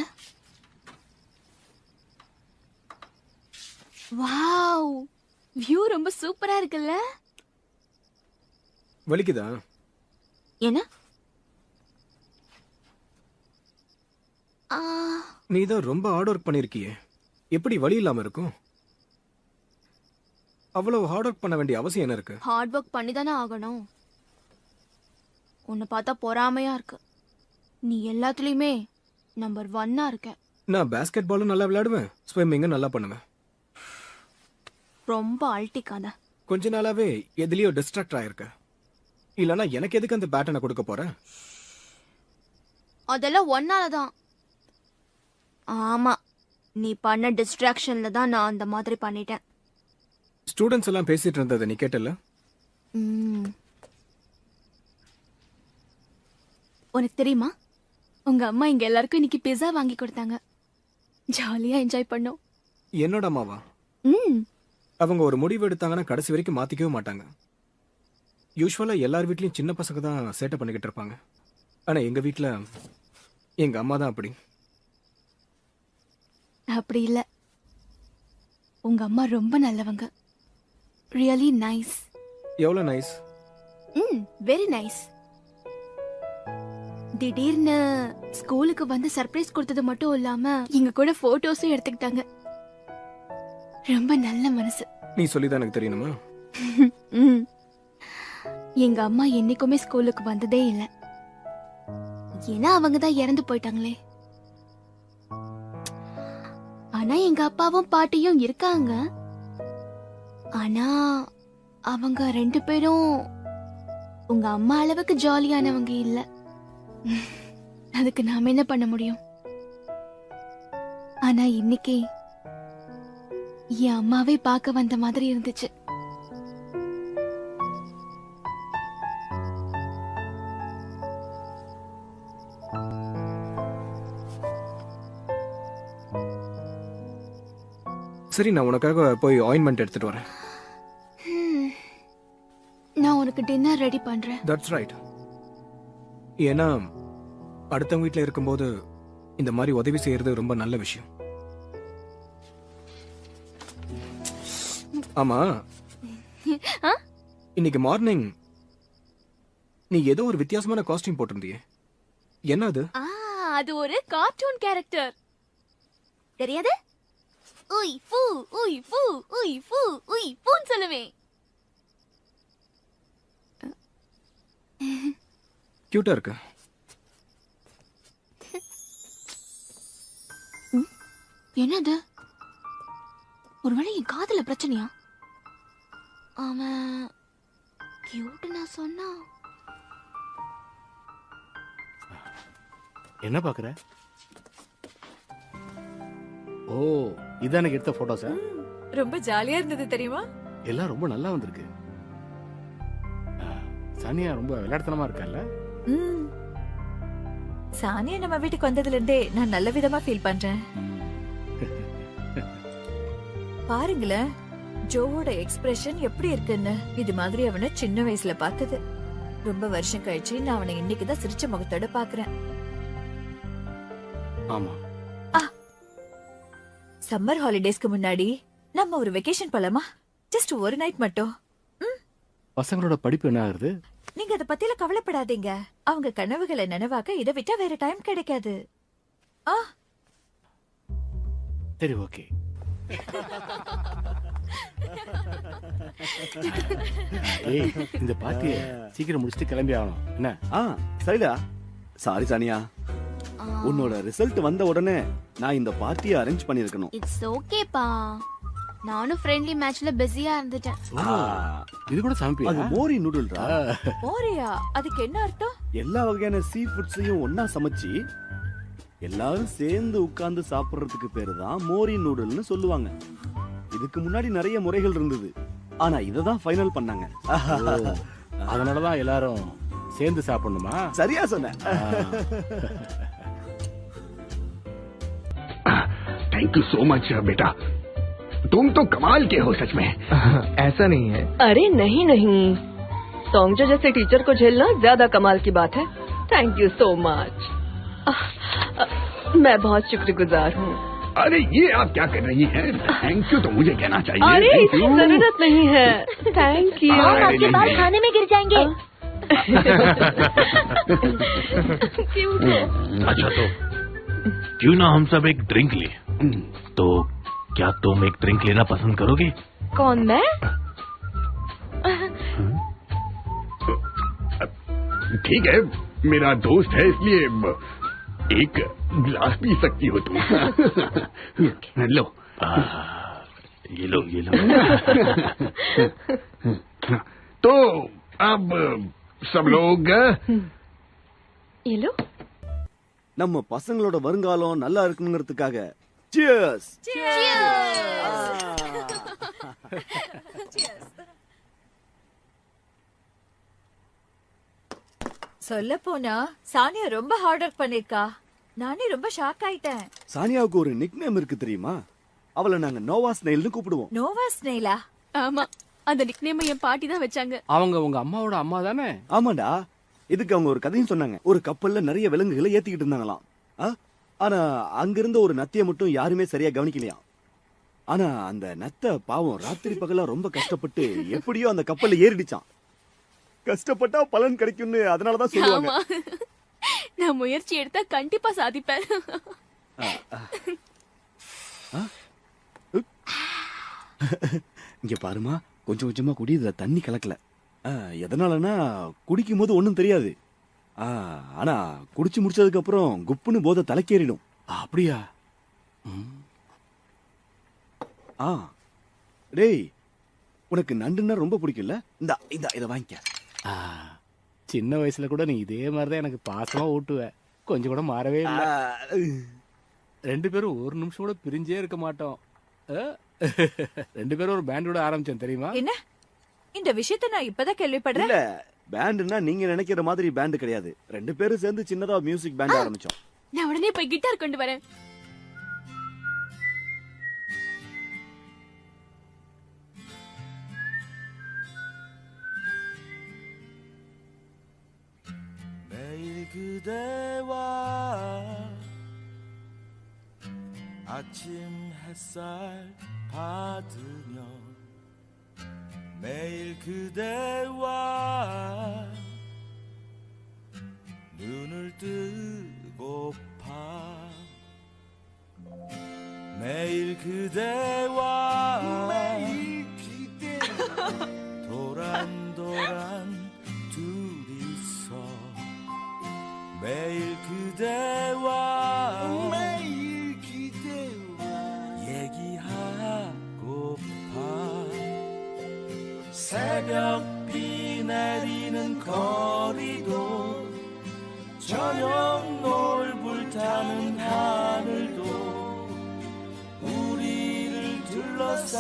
A: வாவ், வியூ ரொம்ப சூப்பரா இருக்குல்ல?
B: வலிக்குதா?
A: என்ன?
B: நீ தான் ரொம்ப ஹார்ட் ஒர்க் பண்ணிருக்கியே, எப்படி வலி இல்லாம இருக்கும்? அவ்வளவு ஹார்ட் ஒர்க் பண்ண வேண்டிய அவசியம் என்ன இருக்கு?
A: ஹார்ட் ஒர்க் பண்ணி தானே ஆகணும். உன்னை பார்த்தா பொறாமையா இருக்கு. நீ எல்லாத்துலயுமே நம்பர் 1 இருக்க.
B: நான் பேஸ்கெட் பாலும் நல்லா விளையாடுவேன், ஸ்விம்மிங்கும் நல்லா பண்ணுவேன்.
A: ரொம்ப அல்ட்டிக்காத.
B: கொஞ்ச நாளாவே எதுலயோ டிஸ்ட்ராக்ட் ஆயிருக்க. இல்லனா எனக்கு எதுக்கு அந்த பேட்டனை கொடுக்க போற?
A: அதெல்லாம் ஒன்னாலதான். ஆமா, நீ பண்ண டிஸ்ட்ராக்ஷன்ல தான் நான் அந்த மாதிரி பண்ணிட்டேன்.
B: ஸ்டூடெண்ட்ஸ் எல்லாம் பேசிட்டு இருந்ததை நீ கேட்டல?
A: உனக்கு தெரியுமா, உங்க அம்மா இங்க எல்லாருக்கும் இன்னைக்கு பிஸா வாங்கி கொடுத்தாங்க. ஜாலியா என்ஜாய் பண்ணோம்.
B: என்னோட அம்மாவா? அவங்க ஒரு முடிவு எடுத்தாங்கன்னா கடைசி வரைக்கும் மாத்திக்கவே மாட்டாங்க. யூஸ்வலா எல்லார் வீட்லயும் சின்ன பசங்க தான் சேட்டை பண்ணிக்கிட்டு இருப்பாங்க. ஆனா எங்க வீட்ல எங்க அம்மா தான் அப்படி.
A: அப்படி இல்ல, உங்க அம்மா ரொம்ப நல்லவங்க. Really nice.
B: எவ்வளவு நைஸ்?
A: Very nice. திடீர்னு ஸ்கூலுக்கு வந்து சர்ப்ரைஸ் கொடுத்தது மட்டும் இல்லாம எங்க கூட போட்டோஸும் எடுத்துக்கிட்டாங்க. ரொம்ப நல்ல மனசு.
B: நீ சொல்லிதான் எனக்கு தெரியணுமா?
A: எங்க அம்மா என்னைக்குமே ஸ்கூலுக்கு வந்ததே இல்ல. ஏன்னா அவங்க தான் இறந்து போயிட்டாங்களே. ஆனா எங்க அப்பாவும் பாட்டியும் இருக்காங்க. ஆனா அவங்க 2 பேரும் உங்க அம்மா அளவுக்கு ஜாலியானவங்க இல்ல. அதுக்கு நாம என்ன பண்ண முடியும்? ஆனா இன்னைக்கு என் அம்மாவே பார்க்க வந்த மாதிரி இருந்துச்சு.
B: சரி, நான் உனக்காக போய் ஆயின்மெண்ட் எடுத்துட்டு வரேன்.
A: நான் உனக்கு டின்னர் ரெடி பண்றேன்.
B: That's right. ஏன்னா அடுத்தவங்க வீட்டில் இருக்கும்போது இந்த மாதிரி உதவி செய்யறது ரொம்ப நல்ல விஷயம். ஆமா, இன்னைக்கு மார்னிங் நீ ஏதோ ஒரு வித்தியாசமான காஸ்டியூம் போட்டிருந்தியே, என்ன அது?
A: அது ஒரு கார்ட்டூன் கேரக்டர். தெரியாது? உய் ஃபூ உய் ஃபூ உய் ஃபூ உய் ஃபூன்னு சொல்லுவேன்.
B: கியூட்டா இருக்கு.
A: என்னது? ஒருவேளை என் காதுல பிரச்சனையா? அவன் கியூட் நான் சொன்னா.
K: என்ன பாக்குற? ஓ, இதான் எனக்கு எடுத்த போட்டோஸா?
J: ரொம்ப ஜாலியா இருந்தது தெரியுமா?
K: எல்லாம் ரொம்ப நல்லா வந்திருக்கு. சானியா ரொம்ப விளையாட்டுத்தனமா இருக்கல்ல?
J: சானியா நம்ம வீட்டுக்கு வந்ததுல இருந்தே நான் நல்ல விதமா ஃபீல் பண்றேன். பாருங்களேன், ஜோவோட எக்ஸ்பிரஷன் எப்படி இருக்குன்னு. இது மாதிரி அவனை சின்ன வயசுல பார்த்தது. ரொம்ப வருஷம் கழிச்சு நான் அவனை இன்னைக்குதான் சிரிச்ச முகத்தோட பாக்குறேன்.
K: ஆமா.
J: சம்மர் ஹாலிடேஸ்க்கு முன்னாடி நம்ம ஒரு வெக்கேஷன் போலாமா? ஜஸ்ட் ஒரு நைட் மட்டும்.
K: பசங்களோட படிப்பு என்ன ஆகுது?
J: நீங்க அத பத்தில கவலைப்படாதீங்க. அவங்க கனவுகளை நனவாக்க இதை விட்டா வேற டைம் கிடைக்காது.
K: சரி, ஓகே. ஏய், இந்த பார்ட்டியை சீக்கிரம் முடிச்சுட்டு கிளம்பி ஆகணும். என்ன?
G: சரிடா. சாரி சானியா, உன்னோட ரிசல்ட் வந்த உடனே நான் இந்த பார்ட்டியை அரேஞ்ச் பண்ணிருக்கணும்.
A: இட்ஸ் ஓகேப்பா. நானும் ஃப்ரெண்ட்லி மேட்ச்ல பிஸியா இருந்துட்டேன்.
K: இது கூட சாம்பியா?
G: அது மோரி நூடுல்டா.
J: மோரியா? அதுக்கு என்ன அர்த்தம்?
G: எல்லா வகையான சீ ஃபுட்ஸையும் ஒன்னா சமைச்சு எல்லாரும் சேர்ந்து உட்கார்ந்து சாப்பிடுறதுக்கு பேரு தான் மோரி நூடுல்னு சொல்லுவாங்க. இதுக்கு முன்னாடி நிறைய முறைகள் இருந்தது, ஆனா இததான் ஃபைனல் பண்ணாங்க.
K: அதனாலதான் எல்லாரும் சேர்ந்து சாப்பிடணுமா?
G: சரியா சொன்ன.
L: थैंक यू सो मच बेटा, तुम तो कमाल के हो सच में।
I: ऐसा नहीं है।
M: अरे नहीं नहीं, सोंगजो जैसे टीचर को झेलना ज्यादा कमाल की बात है। Thank you so much. मैं बहुत शुक्रगुजार हूँ।
L: अरे ये आप क्या कर रही हैं? थैंक यू तो मुझे कहना चाहिए।
M: अरे इसकी जरूरत नहीं है। Thank you.
L: आपके बाल
M: खाने में गिर जाएंगे।
N: अच्छा तो क्यों ना हम सब एक ड्रिंक ले? तो क्या तुम एक ड्रिंक लेना पसंद करोगे?
M: कौन, मैं?
L: ठीक है, मेरा दोस्त है इसलिए एक गिलास पी सकती हो तुम। लो
N: ये लो ये लो।
L: तो अब सब लोग
M: ये लो।
G: நம்ம பசங்களோட வருங்காலம் நல்லா இருக்கணுங்கிறதுக்காக cheers.
J: சொல்ல போனா சானியா ரொம்ப ஹார்ட் ஒர்க் பண்ணிருக்கா. நானே ரொம்ப ஷாக் ஆயிட்டேன்.
G: சானியாவுக்கு ஒரு நிக்நேம் இருக்கு தெரியுமா? அவளை நாங்க நோவா ஸ்னெயில்னு கூப்பிடுவோம்.
J: நோவா ஸ்னெயிலா?
F: ஆமா, அந்த நிக்நேம் என் பாட்டி தான் வச்சாங்க.
K: அவங்க உங்க அம்மாவோட அம்மா தானே?
G: ஆமாண்டா. இதுக்கு அவங்க ஒரு கதையும் சொன்னாங்க. ஒரு கப்பல்ல நிறைய விலங்குகளை ஏத்திக்கிட்டு இருந்தாங்களாம். ஆனா அங்கிருந்த ஒரு நத்தியை மட்டும் யாருமே சரியா கவனிக்கலையாம். ஆனா அந்த நத்தை பாவம் ராத்திரி பகலா ரொம்ப கஷ்டப்பட்டு எப்படியோ அந்த கப்பல்ல ஏறிடுச்சான். கஷ்டப்பட்டா பலன் கிடைக்கும்னு அதனாலதான் சொல்லுவாங்க.
F: நான் முயற்சி எடுத்தா கண்டிப்பா சாதிப்பேன்.
G: இங்க பாருமா, கொஞ்சம் கொஞ்சமா குடி, இதுல தண்ணி கலக்கல. எதனாலனா குடிக்கும் போது ஒண்ணும் தெரியாது. ஆனா குடிச்சு முடிச்சதுக்கு அப்புறம் குப்புன்னு போதை தலைக்கேறிடும். அப்படியா? டேய், உனக்கு நண்டுன்னா ரொம்ப பிடிக்கும்ல? இத வாங்கிக்க.
K: சின்ன வயசுல கூட நீ இதே மாதிரிதான் எனக்கு பாசமா ஊட்டுவ. கொஞ்சம் கூட மாறவே இல்லை. 2 பேரும் ஒரு நிமிஷம் கூட பிரிஞ்சே இருக்க மாட்டோம். 2 பேரும் ஒரு பேண்டோட ஆரம்பிச்சோம் தெரியுமா?
J: என்ன இந்த விஷயத்தை நான் இப்பதான் கேள்விப்படுறேன்.
G: இல்ல, பேண்டுன்னா நீங்க நினைக்கிற மாதிரி பேண்ட் கிடையாது. 2 பேரும் சேர்ந்து சின்னதா மியூசிக் பேண்ட் ஆரம்பிச்சோம்.
F: நான் உடனே போய் கிட்டார் கொண்டு வரேன்.
O: 그대와 아침 햇살 받으며 매일 그대와 눈을 뜨고파 매일 그대와 매일 기대와 도란도란 둘이서 매일 그대와 매일 기대와 얘기하고파 새벽비 내리는 거리도 저녁 노을불 타는 하늘도 우리를 둘러싼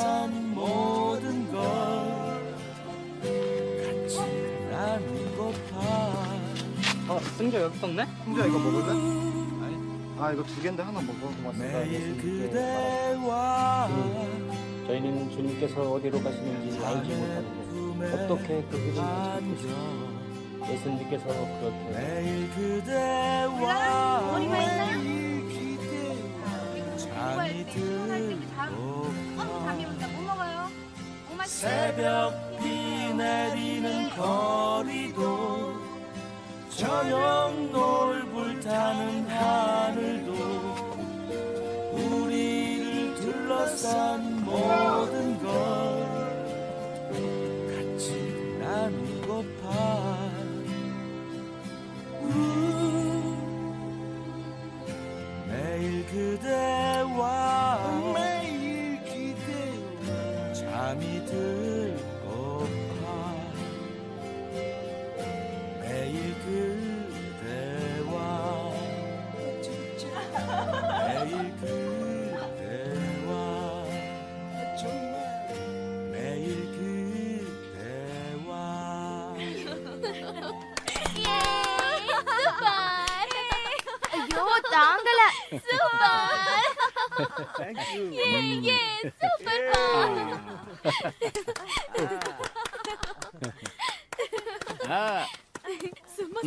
O: 모든 걸 같이 나누고파.
P: 승자 여기 있었네? 승자 이거 먹을래? 아니. 이거 2개인데 하나 먹어. 고맙습니다.
O: 매일 그대와
P: 저희는 주님께서 어디로 가시는지 알지 못하는데 어떻게 그 길을 가시는지 예수님께서 그렇게
O: 매일 그대와 잠이 들고 새벽비 내리는 거리도 저녁 노을불 타는 하늘도 우리를 둘러싼 모든 걸 같이 나누고파. 매일 그대와 매일 기대와 잠이 들고파. 매일 그대와 매일 그대와 매일 그대와.
A: ஐயோ தாங்கல.
F: சூப்பர். சூப்பர்.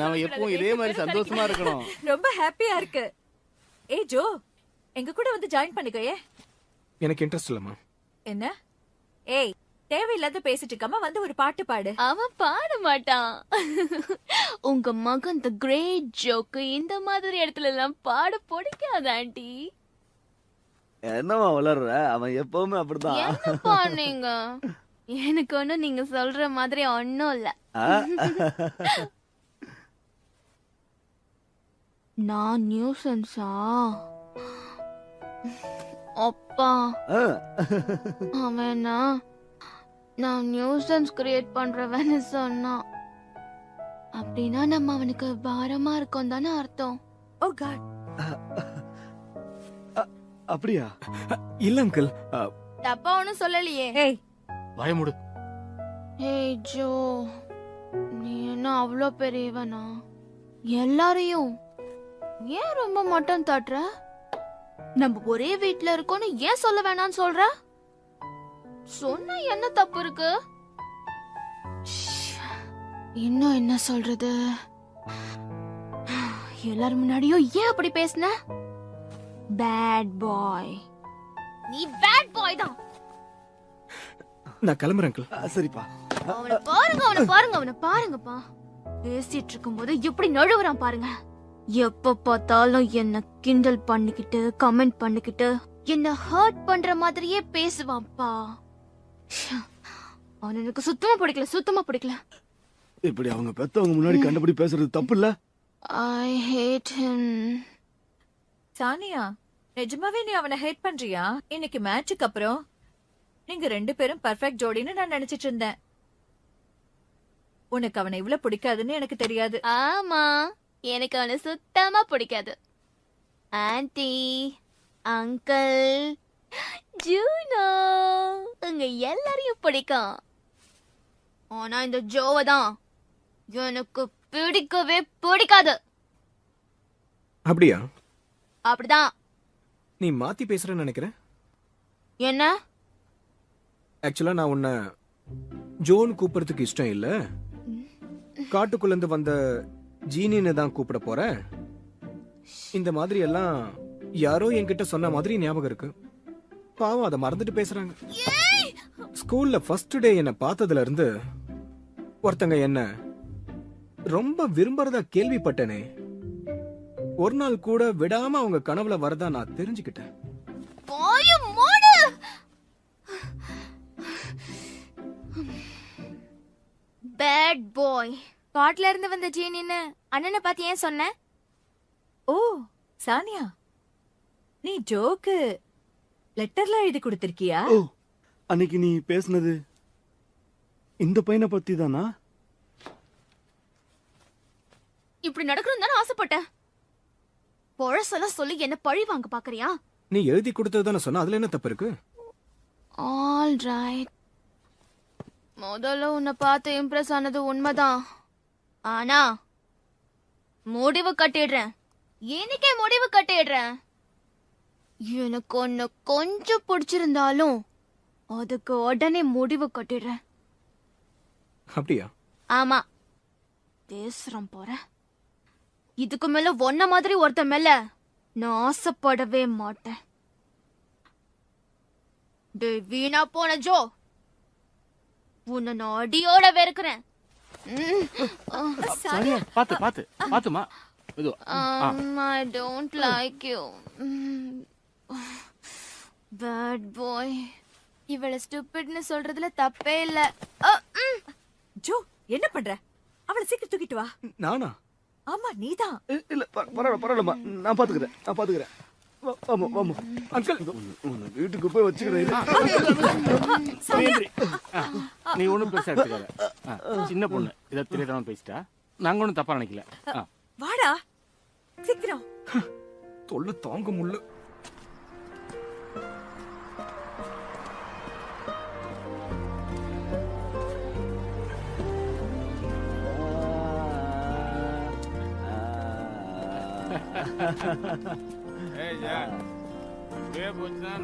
K: நாம எப்பவும் இதே மாதிரி சந்தோஷமா இருக்கணும்.
J: ரொம்ப ஹாப்பியா இருக்கு. ஏய் ஜோ, எங்க கூட வந்து ஜாயின் பண்ணிக்கோயே.
B: எனக்கு இன்ட்ரெஸ்ட் இல்லம்மா.
J: என்ன? ஏய், தேவையில்லாத பேசிட்டு இருக்காம வந்து ஒரு பாட்டு பாடு.
F: அவன் பாட மாட்டான். உங்க மகன் த கிரேட் ஜோக்கு இந்த மாதிரி இடத்துல எல்லாம் பாட பிடிக்காத ஆண்டி.
G: என்னவா வளர்ற? அவன் எப்பவுமே அப்படிதான்.
F: என்னப்பா நீங்க? எனக்கு ஒண்ணும் நீங்க சொல்ற மாதிரி ஒண்ணும் இல்ல.
A: நான் நியூசன்ஸா? அப்பா அவனா நான் நியூசன்ஸ் கிரியேட் பண்றவன்னு சொன்னான். அப்படின்னா நம்ம அவனுக்கு பாரமா இருக்கோம் தானே அர்த்தம்.
J: ஓ காட்.
G: அப்படியா?
B: இல்ல அங்கிள்.
A: தப்பா ஒண்ணும் சொல்லலையே.
J: ஏய்
K: வாய மூடு.
A: ஏய் ஜோ, நீ என்ன அவ்வளோ பெரியவனா? எல்லாரையும் ஏன் ரொம்ப மட்டம் தட்டுற? நம்ம ஒரே வீட்ல இருக்கோம்னு ஏன் சொல்ல வேணாம்னு சொல்ற? சொன்னா என்ன தப்பு இருக்கு? இன்னும் என்ன சொல்றது? எல்லாரும் முன்னாடியும் ஏன் அப்படி பேசுன? Bad boy. நீ பேட் பாய் தான்.
B: நான் கிளம்புறேன் அங்கிள்.
G: சரிப்பா.
A: அவனை பாருங்க, அவனை பாருங்க, அவனை பாருங்கப்பா. பேசிட்டு இருக்கும்போது எப்படி நழுவுறான் பாருங்க. எப்ப பார்த்தாலும் என்ன கிண்டல் பண்ணிக்கிட்டு கமெண்ட் பண்ணிக்கிட்டு என்ன ஹர்ட் பண்ற மாதிரியே பேசுவான்ப்பா. அவன் எனக்கு சுத்தமா பிடிக்கல, சுத்தமா பிடிக்கல.
G: இப்படி அவங்க பெத்தவங்க முன்னாடி கண்டபடி பேசுறது தப்பு இல்ல?
A: I hate him.
J: சானியா, நிஜமாவே நீ அவனை ஹேட் பண்றியா? இன்னைக்கு மேட்சுக்கு அப்புறம் நீங்க 2 பேரும் பெர்ஃபெக்ட் ஜோடின்னு நான் நினைச்சிட்டு இருந்தேன். உனக்கு அவனை இவ்வளவு பிடிக்காதுன்னு எனக்கு தெரியாது.
A: ஆமா, எனக்கு அவனை சுத்தமா பிடிக்காது. ஆன்ட்டி, அங்கிள், ஜூனோ, உங்க எல்லாரையும் பிடிக்கும். ஆனா இந்த ஜோவை தான் எனக்கு பிடிக்கவே பிடிக்காது.
B: அப்படியா?
A: அப்படிதான்.
B: நீ மாத்தி பேசுறேன்னு நினைக்கிறேன்.
A: என்ன?
B: ஆக்சுவலா நான் உன்னை ஜோன் கூப்பிடுறதுக்கு இஷ்டம் இல்ல. காட்டுக்குள்ள இருந்து வந்த ஜீனின்னு தான் கூப்பிட போறேன். இந்த மாதிரி எல்லாம் யாரோ என்கிட்ட சொன்ன மாதிரி ஞாபகம் இருக்கு. பாவம் அதை மறந்துட்டு பேசுறாங்க. ஸ்கூல்ல ஃபர்ஸ்ட் டே என்ன பார்த்ததுல இருந்து ஒருத்தங்க என்ன ரொம்ப விரும்புறதா கேள்விப்பட்டனே. ஒரு நாள் கூட விடாம அவங்க கனவுல வரதா நான் தெரிஞ்சுக்கிட்டேன்.
A: Bad boy. காட்டுல இருந்து வந்த ஜீனின்னு அண்ணனை பார்த்து ஏன் சொன்ன?
J: ஓ சானியா, நீ ஜோக்கு லெட்டர்ல எழுதி கொடுத்திருக்கியா?
G: ஓ, அன்னைக்கு நீ பேசுனது இந்த பையனை பத்தி தானா?
A: இப்படி நடக்கணும் தானே ஆசைப்பட்டேன். பொழசெல்லாம் சொல்லி என்ன பழி வாங்க பாக்குறியா?
B: நீ எழுதி கொடுத்தது தானே சொன்ன, அதுல என்ன தப்பு இருக்கு?
A: All right. முதல்ல உன்னை பார்த்து இம்ப்ரெஸ் ஆனது உண்மைதான். ஆனா முடிவு கட்டிடுறேன். இன்னைக்கே முடிவு கட்டிடுறேன். எனக்கு ஒன்னு கொஞ்சம் பிடிச்சிருந்தாலும் அதுக்கு உடனே முடிவு கட்டிடுறேன்.
B: அப்படியா?
A: ஆமா, பேசுறேன் போறேன். இதுக்கு மேல ஒன்ன மாதிரி ஒருத்த மேல நான் ஆசைப்படவே மாட்டேன். டேய் வீணா போன ஜோ, உன்னை நான் அடியோட வெறுக்கிறேன்.
K: சானியா, பாத்து பாத்து பாத்துமா.
A: I don't like you. Bad boy. இவள ஸ்டூபிட்னு சொல்றதுல தப்பே இல்ல.
J: ஜோ, என்ன பண்ற? அவளை சீக்கிரம் தூக்கிட்டு வா.
B: நானா?
J: ஆமா, நீதான்.
G: இல்ல பரவாயில்லமா, நான் பாத்துக்கிறேன். ஆமா ஆமா அங்கிள், வீட்டுக்கு போய் வச்சுக்கிறேன்.
K: நீ ஒண்ணும் பெருசா எடுத்துக்காத. சின்ன பொண்ணு இதை தெரியாதவன் பேசிட்டா. நாங்க ஒண்ணும் தப்பா நினைக்கல.
J: வாடா சீக்கிரம்.
B: தொல்லை தாங்க முடியல.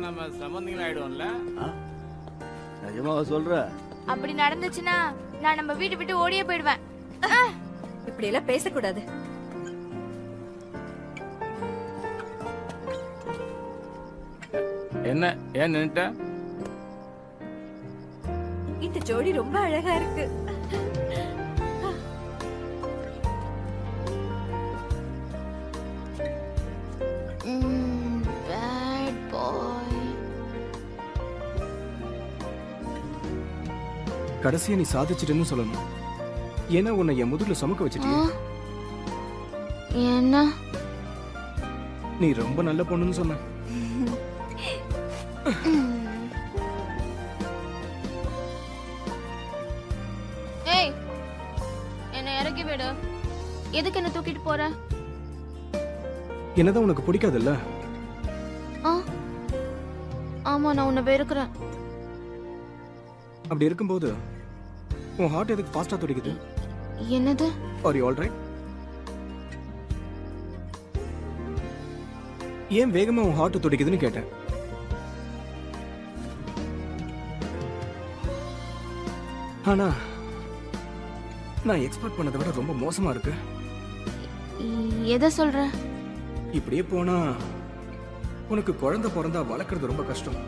K: நம்ம சம்பந்திகள் ஆயிடுவோம்ல.
G: நிஜமாவா சொல்ற?
A: அப்படி நடந்துச்சுன்னா நான் நம்ம வீட்டு விட்டு ஓடியே போயிடுவேன்.
J: இப்படி எல்லாம் பேசக்கூடாது.
K: என்ன ஏன் நின்னுட்ட?
J: இந்த ஜோடி ரொம்ப அழகா இருக்கு.
A: Bad boy.
B: கடைசியா நீ சாதிச்சிட்டேன்னு சொல்லணும். ஏன்னா உன்னை என் முதுகுல சுமக்க வச்சிட்டியே.
A: என்ன?
B: நீ ரொம்ப நல்ல பொண்ணுன்னு சொன்ன.
A: ஏய், என்ன இறக்கி விடு. எதுக்கு என்ன தூக்கிட்டு போற?
B: என்னதான் உனக்கு பிடிக்காதுல்ல?
A: ஆமா, நான் உன்னை வெறுக்கிறேன்.
B: அப்படி இருக்கும்போது உன் ஹார்ட் எதுக்கு ஃபாஸ்டா துடிக்குது?
A: என்னது?
B: Are you all right? ஏன் வேகமா உன் ஹார்ட் துடிக்குதுன்னு கேட்டேன். ஆனா நான் எக்ஸ்பெக்ட் பண்ணதை விட ரொம்ப மோசமா இருக்கு.
A: எதை சொல்ற?
B: இப்படியே போனா உனக்கு குழந்தை பிறந்தா வளர்க்கறது ரொம்ப கஷ்டம்.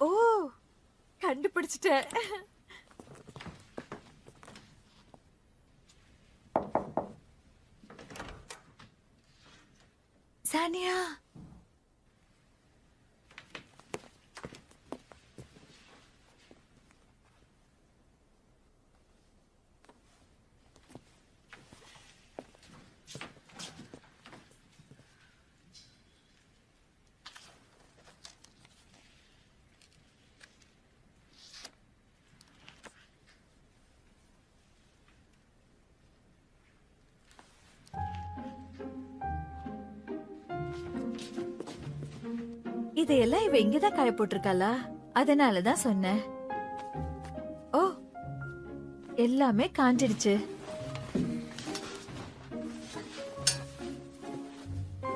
J: ஓ, கண்டுபிடிச்சிட்டேன். சானியா, இதையெல்லாம் இவ இங்கதான் காய போட்டிருக்காளா? அதனாலதான் சொன்னேன். ஓ, எல்லாமே காஞ்சிடுச்சு.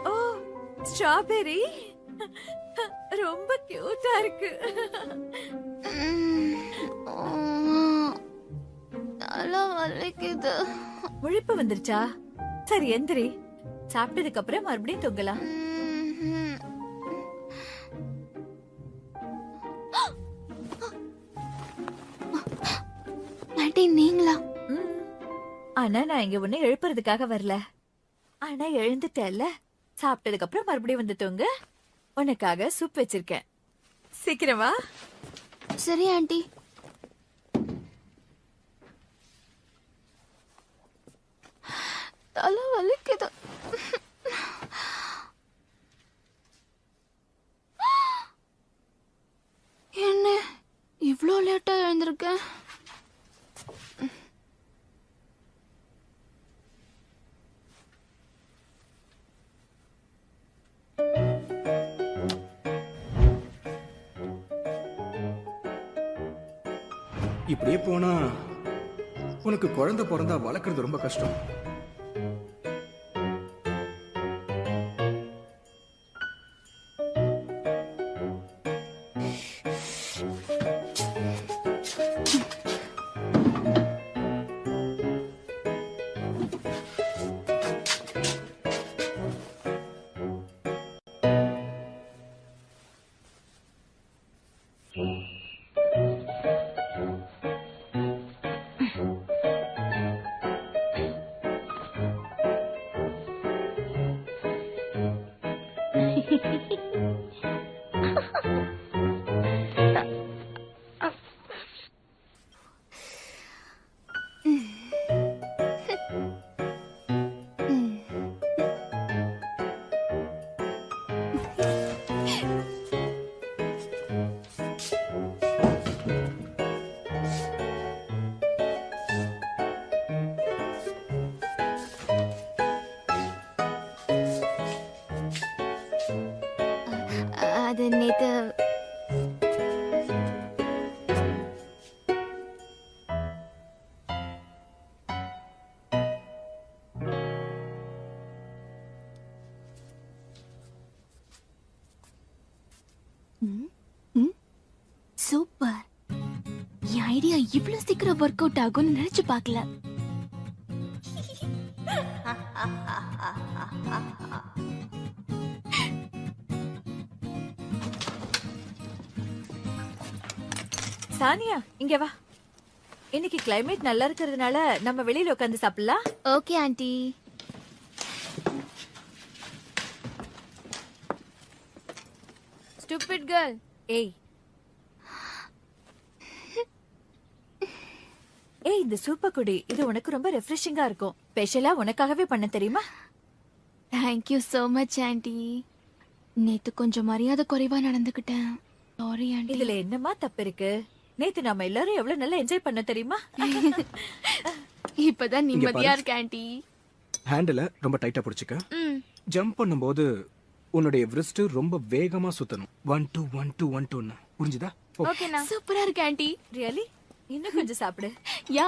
J: ஓ, ஸ்ட்ராபெரி ரொம்ப கியூட்டா இருக்கு. முழிப்பு வந்துருச்சா? சரி, எந்திரி. சாப்பிட்டதுக்கு அப்புறம் மறுபடியும் தூங்கலாம்.
A: நீங்களா?
J: ஆனா நான் இங்க உன்னை எழுப்புறதுக்காக வரல. ஆனா எழுந்துட்டேல்ல, சாப்பிட்டதுக்கு அப்புறம் மறுபடியும் வந்து தூங்க. உனக்காக சூப் வச்சிருக்கேன். சீக்கிரம் வா.
A: சரி ஆண்டி. தலை வலிக்குது. என்ன இவ்ளோ லேட்டா எழுந்திருக்கேன்?
B: இப்படியே போனா உனக்கு குழந்தை பிறந்தா வளர்க்கறது ரொம்ப கஷ்டம்.
A: அது நேத்து சூப்பர். என் ஐடியா இவ்வளவு சீக்கிரம் ஒர்க் அவுட் ஆகும்னு நினைச்சு பார்க்கல.
J: சானியா, இங்க வா. இன்னைக்கு கிளைமேட் நல்லா இருக்கிறதுனால நம்ம வெளியில உட்கார்ந்து சாப்பிடலாம்.
A: Okay aunty. stupid girl.
J: ஏய் ஏய் இந்த சூப்பர் குடி இது உனக்கு ரொம்ப ரெஃப்ரெஷிங்கா இருக்கும். ஸ்பெஷலா உனக்காகவே பண்ண தெரியுமா?
A: Thank you so much, aunty. நேத்து கொஞ்சம் மரியாதை குறைவா நடந்துக்கிட்டேன். Sorry aunty.
J: இதுல என்னமா தப்பு இருக்கு? நேத்து நாம எல்லாரும் எவ்வளவு நல்லா என்ஜாய் பண்ண தெரியுமா?
A: இப்பதான் நிம்மதியா இருக்கு ஆண்டி.
B: ஹேண்டில் ரொம்ப டைட்டா பிடிச்சிக்க. ஜம்ப் பண்ணும்போது உன்னுடைய wrist ரொம்ப வேகமா சுத்தணும். 1 2 1 2 1 2 புரிஞ்சுதா?
A: ஓகேண்ணா. சூப்பரா இருக்கு ஆண்டி.
J: ரியலி? இன்னும் கொஞ்சம் சாப்பிடு.
A: யா.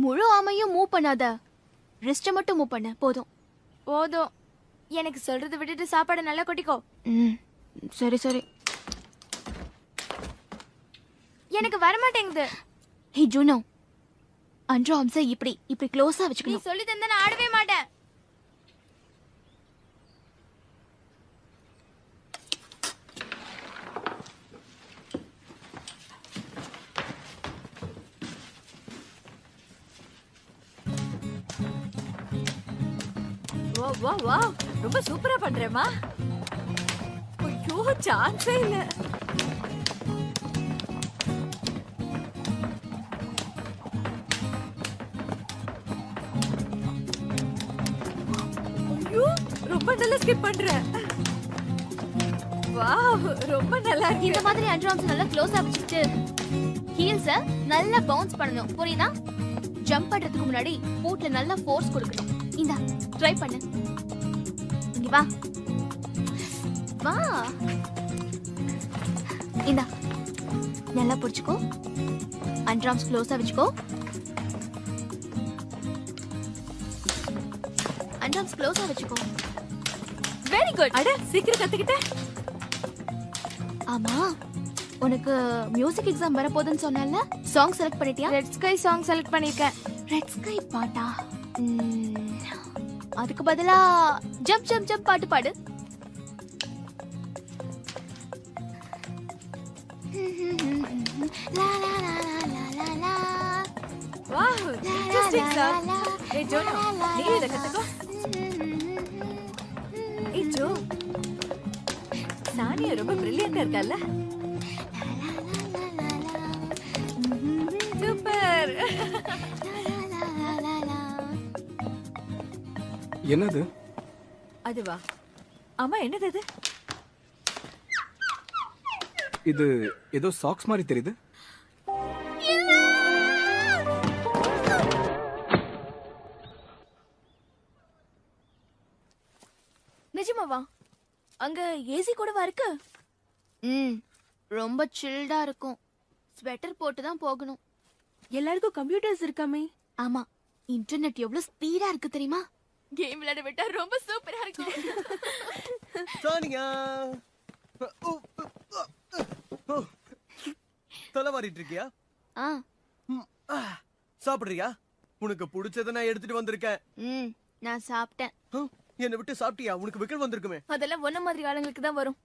A: முழு ஆமையும் மூவ் பண்ணாத. ரிஸ்ட மட்டும் மூவ் பண்ண போதும். போதும். எனக்கு சொல்றதை விட்டுட்டு சாப்பாடு நல்லா கொட்டிக்கோ. சரி சரி. எனக்கு வர மாட்டேங்குது. ஹே ஜூனோ, அண்டர் ஆர்ம்ஸை இப்படி க்ளோஸா வச்சுக்கணும். நீ சொல்லி தந்தா நான் ஆடவே மாட்டேன்.
J: வா வா வா ரொம்ப சூப்பரா பண்றேமா. ஐயோ சான்ஸே இல்ல. ஐயோ ரொம்ப நல்லா ஸ்கிப் பண்ற. வாவ் ரொம்ப நல்லா இருக்கு.
A: இந்த மாதிரி அண்டர் ஆர்ம்ஸ் நல்லா க்ளோஸா வச்சிட்டு ஹீல்ஸ நல்லா பவுன்ஸ் பண்ணனும். புரியுதா? ஜம்ப் பண்றதுக்கு முன்னாடி ஃபூட்ல நல்லா ஃபோர்ஸ் கொடுக்கணும். இந்தா ட்ரை பண்ணு. இங்க வா. வா. இந்தா நல்லா புடிச்சுக்கோ. அண்டர் ஆர்ம்ஸ் க்ளோஸா வச்சுக்கோ. அண்டர் ஆர்ம்ஸ் க்ளோஸா வச்சுக்கோ. Very good.
J: அட சீக்கிரம் கத்துக்கிட்ட.
A: ஆமா, உனக்கு மியூசிக் எக்ஸாம் வர போகுதுன்னு சொன்னல, சாங் செலக்ட் பண்ணிட்டியா? ரெட் ஸ்கை சாங் செலக்ட் பண்ணிருக்கேன். ரெட் ஸ்கை பாட்டா? அதுக்கு பதிலா ஜம்ப் ஜம்ப் ஜம்ப் பாட்டு பாடு.
J: Wow interesting song. ஏய் ஜோனோ நீ இத கத்துக்கோ. ஏய் ஜோ, சானியா ரொம்ப பிரில்லியண்டா இருக்கல்ல? சூப்பர்.
B: என்னது?
J: அதுவா? ஆமா என்னது அது?
B: இது ஏதோ சாக்ஸ் மாதிரி தெரியுது.
A: நிஜமாவா? அங்க ஏசி கூடவா இருக்கு? ரொம்ப சில்டா இருக்கும். ஸ்வெட்டர் போட்டு தான் போகணும்.
C: எல்லாருக்கும் கம்ப்யூட்டர்ஸ் இருக்காமே.
A: ஆமா, இன்டர்நெட் எவ்வளவு ஸ்பீடா இருக்கு தெரியுமா? கேம் விளையாட விட்டா ரொம்ப சூப்பரா இருக்கும்.
D: சானியா தலைவாரிட்டு இருக்கியா? சாப்பிடுறியா? உனக்கு பிடிச்சத நான் எடுத்துட்டு வந்திருக்கேன்.
A: நான் சாப்பிட்டேன்.
D: என்னை விட்டு சாப்பிட்டியா? உனக்கு விக்கல் வந்திருக்குமே.
A: அதெல்லாம் ஒன்ன மாதிரி ஆளுங்களுக்கு தான் வரும்.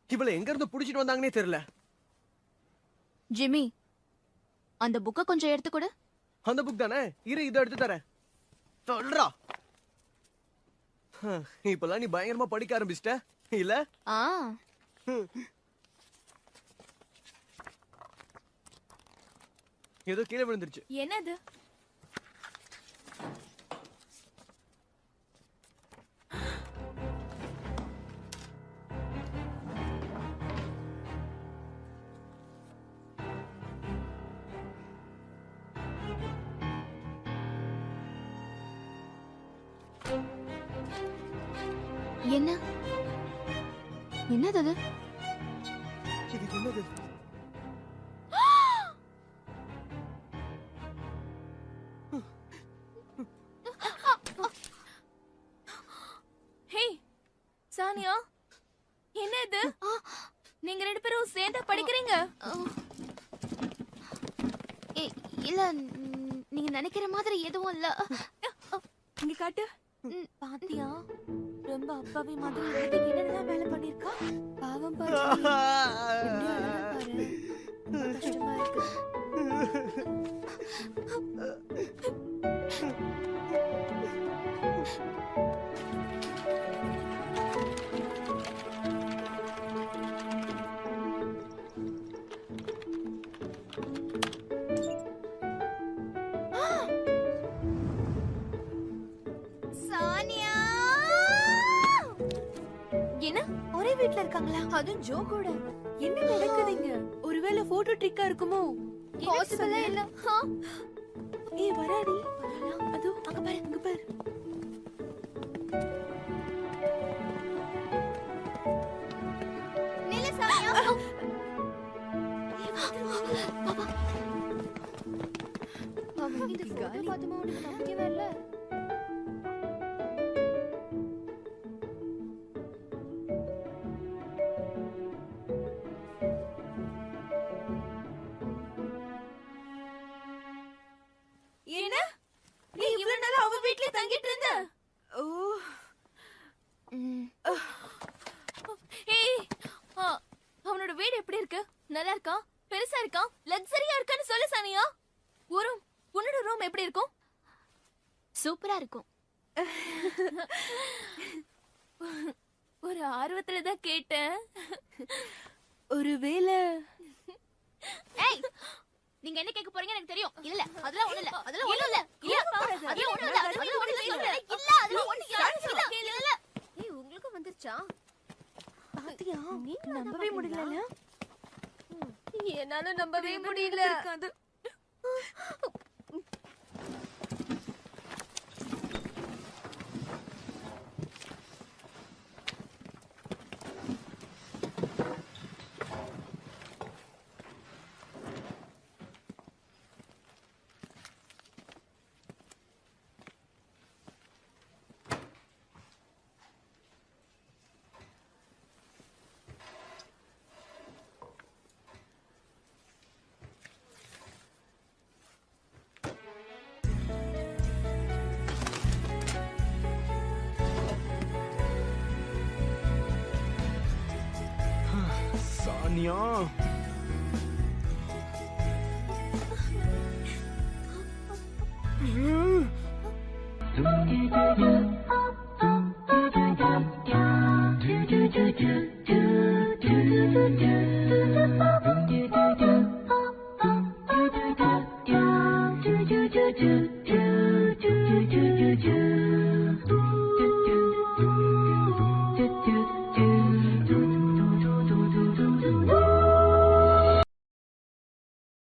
D: இவளை எங்க இருந்து புடிச்சிட்டு வந்தாங்கன்னே தெரியல.
A: ஜிம்மி, அந்த புக்க கொஞ்சம் எடுத்து கொடு.
D: அந்த புக் தானே? இரு இதை எடுத்து தரேன். சொல்றா. இப்பெல்லாம் நீ பயங்கரமா படிக்க ஆரம்பிச்சிட்ட இல்ல? ஏதோ கீழே விழுந்துருச்சு.
A: என்னது? என்ன? என்னது அது?
D: இது என்னது?
A: ஹே சானியா, என்ன இது? நீங்க ரெண்டு பேரும் சேர்ந்து படிக்கிறீங்க? இல்ல, நீங்க நினைக்கிற மாதிரி எதுவும் இல்ல.
C: இங்க காட்டு.
A: பாத்தியா, ரொம்ப அப்பாவி மாதிரி வீட்டுக்கு என்னெல்லாம் வேலை பண்ணிருக்கா. பாவம் பாரு. ரொம்ப கஷ்டமா இருக்கு.
C: இருக்காங்களா?
F: அதுவும் ஜோ கூட.
C: என்ன நடக்குதுங்க? ஒருவேளை போட்டோ ட்ரிக்கா இருக்குமோ?
F: பாசிபிளே இல்ல.
C: ஏய் வராடி. அதோ அங்க பாரு, அங்க பாரு.
F: நில்லு சானியா. இந்த போட்டோ பார்த்தமா உனக்கு நம்பிக்கவே இல்ல.
C: என்ன? நீ இவ்வளவு நாளா அவ வீட்லயே தங்கிட்டு இருந்த? ஓ.
F: ஏய், அவனோட வீடு எப்படி இருக்கு? நல்லா இருக்கா? பெருசா இருக்கா? லக்ஸரியா இருக்கான்னு சொல்லு சானியா. உன்னோட ரூம் எப்படி இருக்கும்? சூப்பரா இருக்கும். ஒரு ஆர்வத்துல தான் கேட்டேன்.
C: ஒருவேளை
F: ஏய், நீங்க என்ன கேட்க போறீங்க எனக்கு தெரியும். இல்ல அதெல்லாம் ஒண்ணு இல்ல. அதெல்லாம் ஒண்ணு இல்ல. இல்ல அதெல்லாம் ஒண்ணு இல்ல. அதெல்லாம் ஒண்ணு இல்ல. இல்ல அதெல்லாம் ஒண்ணு இல்ல. ஏய், உங்களுக்கு வந்துருச்சா?
C: பாத்தியா? நம்பவே முடியல.
F: என்னால நம்பவே முடியல.
B: சானியா,
O: तुम